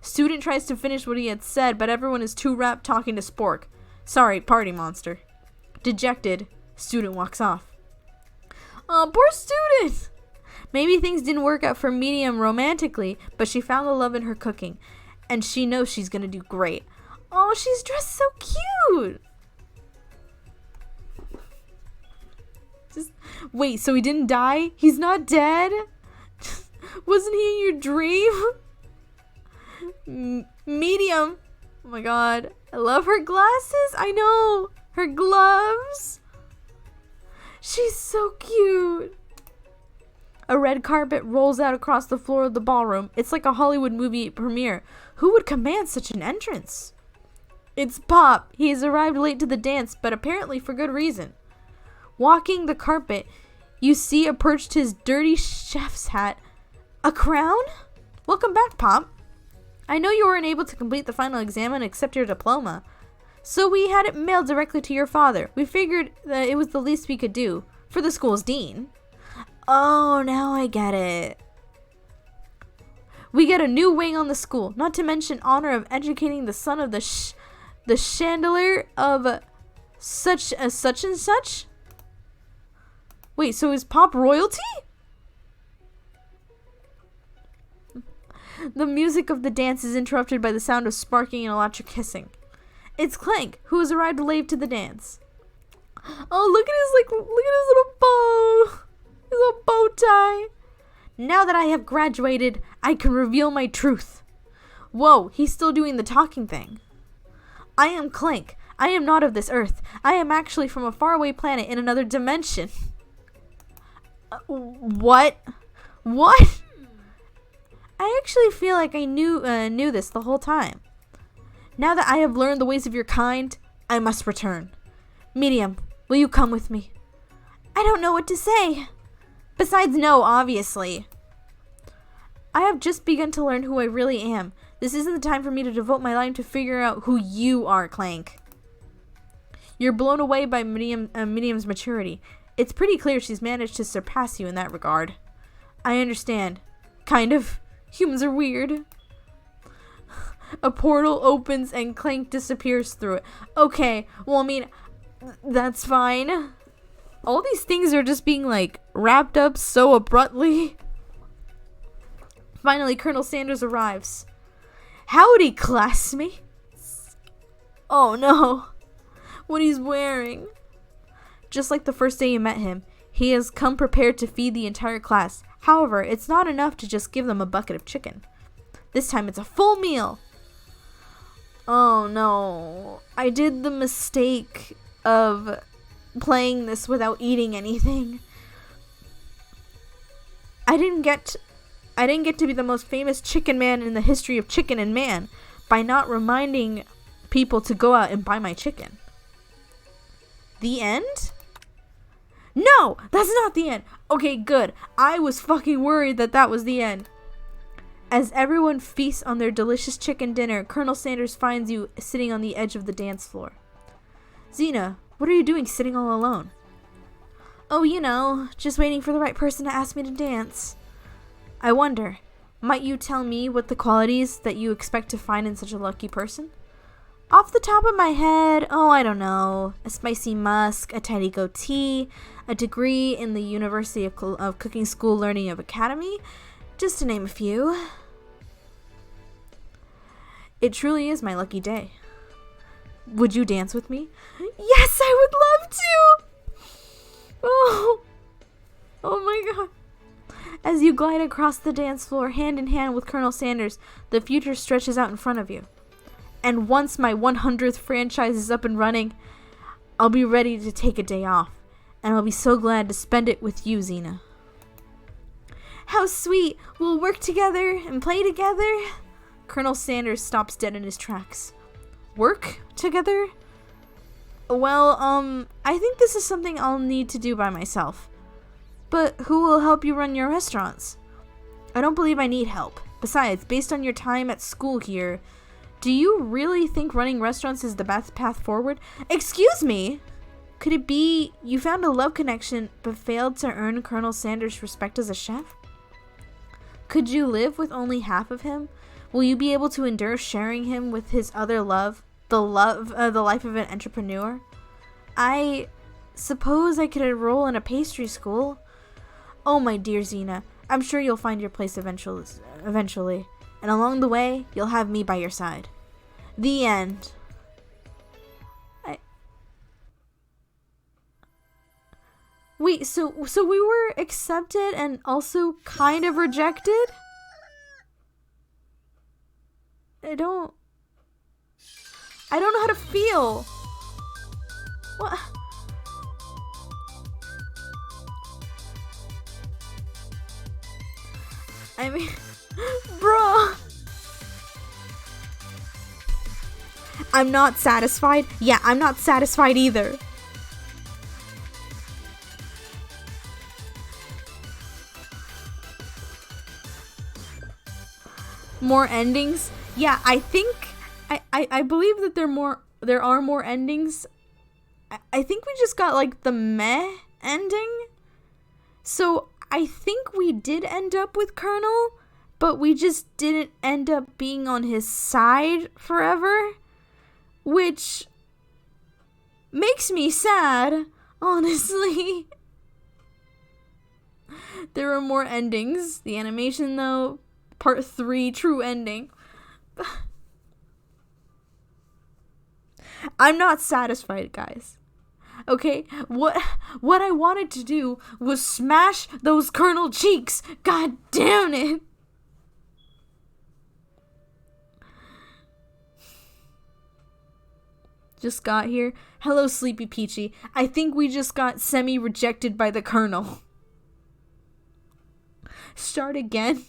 Student tries to finish what he had said, but everyone is too wrapped talking to Spork. Sorry, Party Monster. Dejected, student walks off. Oh, poor student! Maybe things didn't work out for Medium romantically, but she found the love in her cooking, and she knows she's gonna do great. Oh, she's dressed so cute! Wait, so he didn't die? He's not dead? Wasn't he in your dream? Medium. Oh my god. I love her glasses. I know. Her gloves. She's so cute. A red carpet rolls out across the floor of the ballroom. It's like a Hollywood movie premiere. Who would command such an entrance? It's Pop. He has arrived late to the dance, but apparently for good reason. Walking the carpet, you see perched his dirty chef's hat. A crown? Welcome back, Pop. I know you weren't able to complete the final exam and accept your diploma, so we had it mailed directly to your father. We figured that it was the least we could do for the school's dean. Oh, now I get it. We get a new wing on the school, not to mention honor of educating the son of the chandelier of such and such. Wait, so is Pop royalty? The music of the dance is interrupted by the sound of sparking and electric hissing. It's Clank, who has arrived late to the dance. Oh, look at his little bow. His little bow tie. Now that I have graduated, I can reveal my truth. Whoa, he's still doing the talking thing. I am Clank. I am not of this earth. I am actually from a faraway planet in another dimension. What? What? I actually feel like I knew this the whole time. Now that I have learned the ways of your kind, I must return. Medium, will you come with me? I don't know what to say. Besides, no, obviously. I have just begun to learn who I really am. This isn't the time for me to devote my life to figure out who you are, Clank. You're blown away by Medium's maturity. It's pretty clear she's managed to surpass you in that regard. I understand. Kind of. Humans are weird. A portal opens and Clank disappears through it. Okay, well, I mean, that's fine. All these things are just being, like, wrapped up so abruptly. Finally, Colonel Sanders arrives. Howdy, classmates. Oh, no. What he's wearing. Just like the first day you met him, he has come prepared to feed the entire class. However, it's not enough to just give them a bucket of chicken. This time it's a full meal. Oh no. I did the mistake of playing this without eating anything. I didn't get to be the most famous chicken man in the history of chicken and man by not reminding people to go out and buy my chicken. The end? No, that's not the end. Okay, good. I was fucking worried that was the end. As everyone feasts on their delicious chicken dinner, Colonel Sanders finds you sitting on the edge of the dance floor. Xena, what are you doing sitting all alone? Oh, you know, just waiting for the right person to ask me to dance. I wonder, might you tell me what the qualities that you expect to find in such a lucky person? Off the top of my head, I don't know. A spicy musk, a tidy goatee, a degree in the University of Cooking School Learning of Academy, just to name a few. It truly is my lucky day. Would you dance with me? Yes, I would love to! Oh my god. As you glide across the dance floor, hand in hand with Colonel Sanders, the future stretches out in front of you. And once my 100th franchise is up and running, I'll be ready to take a day off. And I'll be so glad to spend it with you, Xena. How sweet! We'll work together and play together. Colonel Sanders stops dead in his tracks. Work together? Well, I think this is something I'll need to do by myself. But who will help you run your restaurants? I don't believe I need help. Besides, based on your time at school here, do you really think running restaurants is the best path forward? Excuse me! Could it be you found a love connection but failed to earn Colonel Sanders' respect as a chef? Could you live with only half of him? Will you be able to endure sharing him with his other love, the life of an entrepreneur? I suppose I could enroll in a pastry school. Oh, my dear Xena, I'm sure you'll find your place eventually. And along the way, you'll have me by your side. The end. Wait, so we were accepted and also kind of rejected? I don't know how to feel. What? I mean, bruh. I'm not satisfied. Yeah, I'm not satisfied either. More endings? Yeah, I think I believe that there are more endings. I think we just got like the meh ending. So I think we did end up with Colonel, but we just didn't end up being on his side forever, which makes me sad, honestly. There are more endings. The animation though, part 3, true ending. I'm not satisfied, guys. Okay, what I wanted to do was smash those Colonel cheeks. God damn it. Just got here. Hello, Sleepy Peachy. I think we just got semi-rejected by the Colonel. Start again.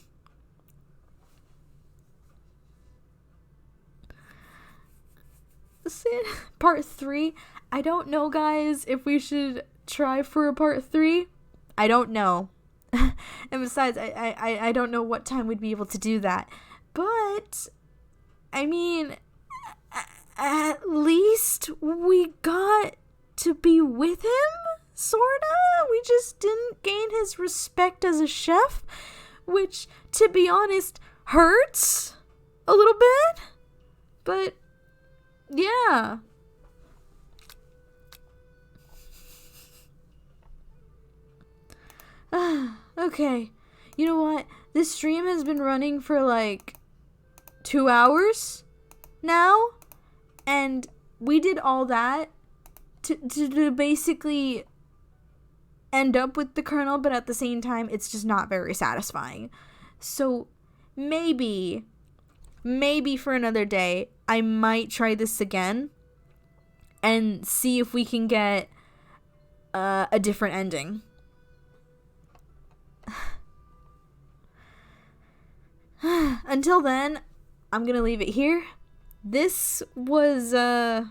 Part 3. I don't know, guys, if we should try for a part 3. I don't know. And besides, I don't know what time we'd be able to do that. But, I mean, at least we got to be with him, sorta. We just didn't gain his respect as a chef, which, to be honest, hurts a little bit. But yeah. Okay. You know what? This stream has been running for like 2 hours now. And we did all that to basically end up with the Colonel, but at the same time, it's just not very satisfying. So maybe for another day, I might try this again and see if we can get a different ending. Until then, I'm gonna leave it here. This was this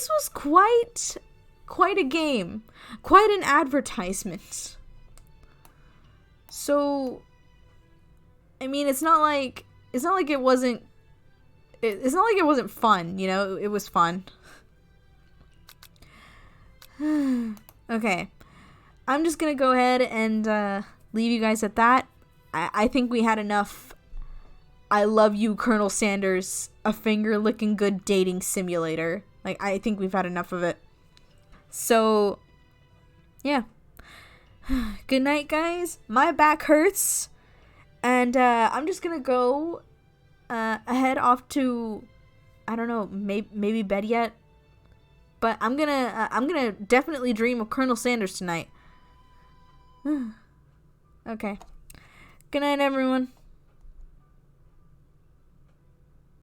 was quite a game, quite an advertisement. So, I mean, it's not like it wasn't fun, you know. It was fun. Okay, I'm just gonna go ahead and leave you guys at that. I think we had enough. I love you, Colonel Sanders, a finger-licking good dating simulator. Like, I think we've had enough of it. So, yeah. Good night, guys. My back hurts. And I'm just gonna go ahead off to, I don't know, maybe bed yet. But I'm gonna definitely dream of Colonel Sanders tonight. Okay. Good night, everyone.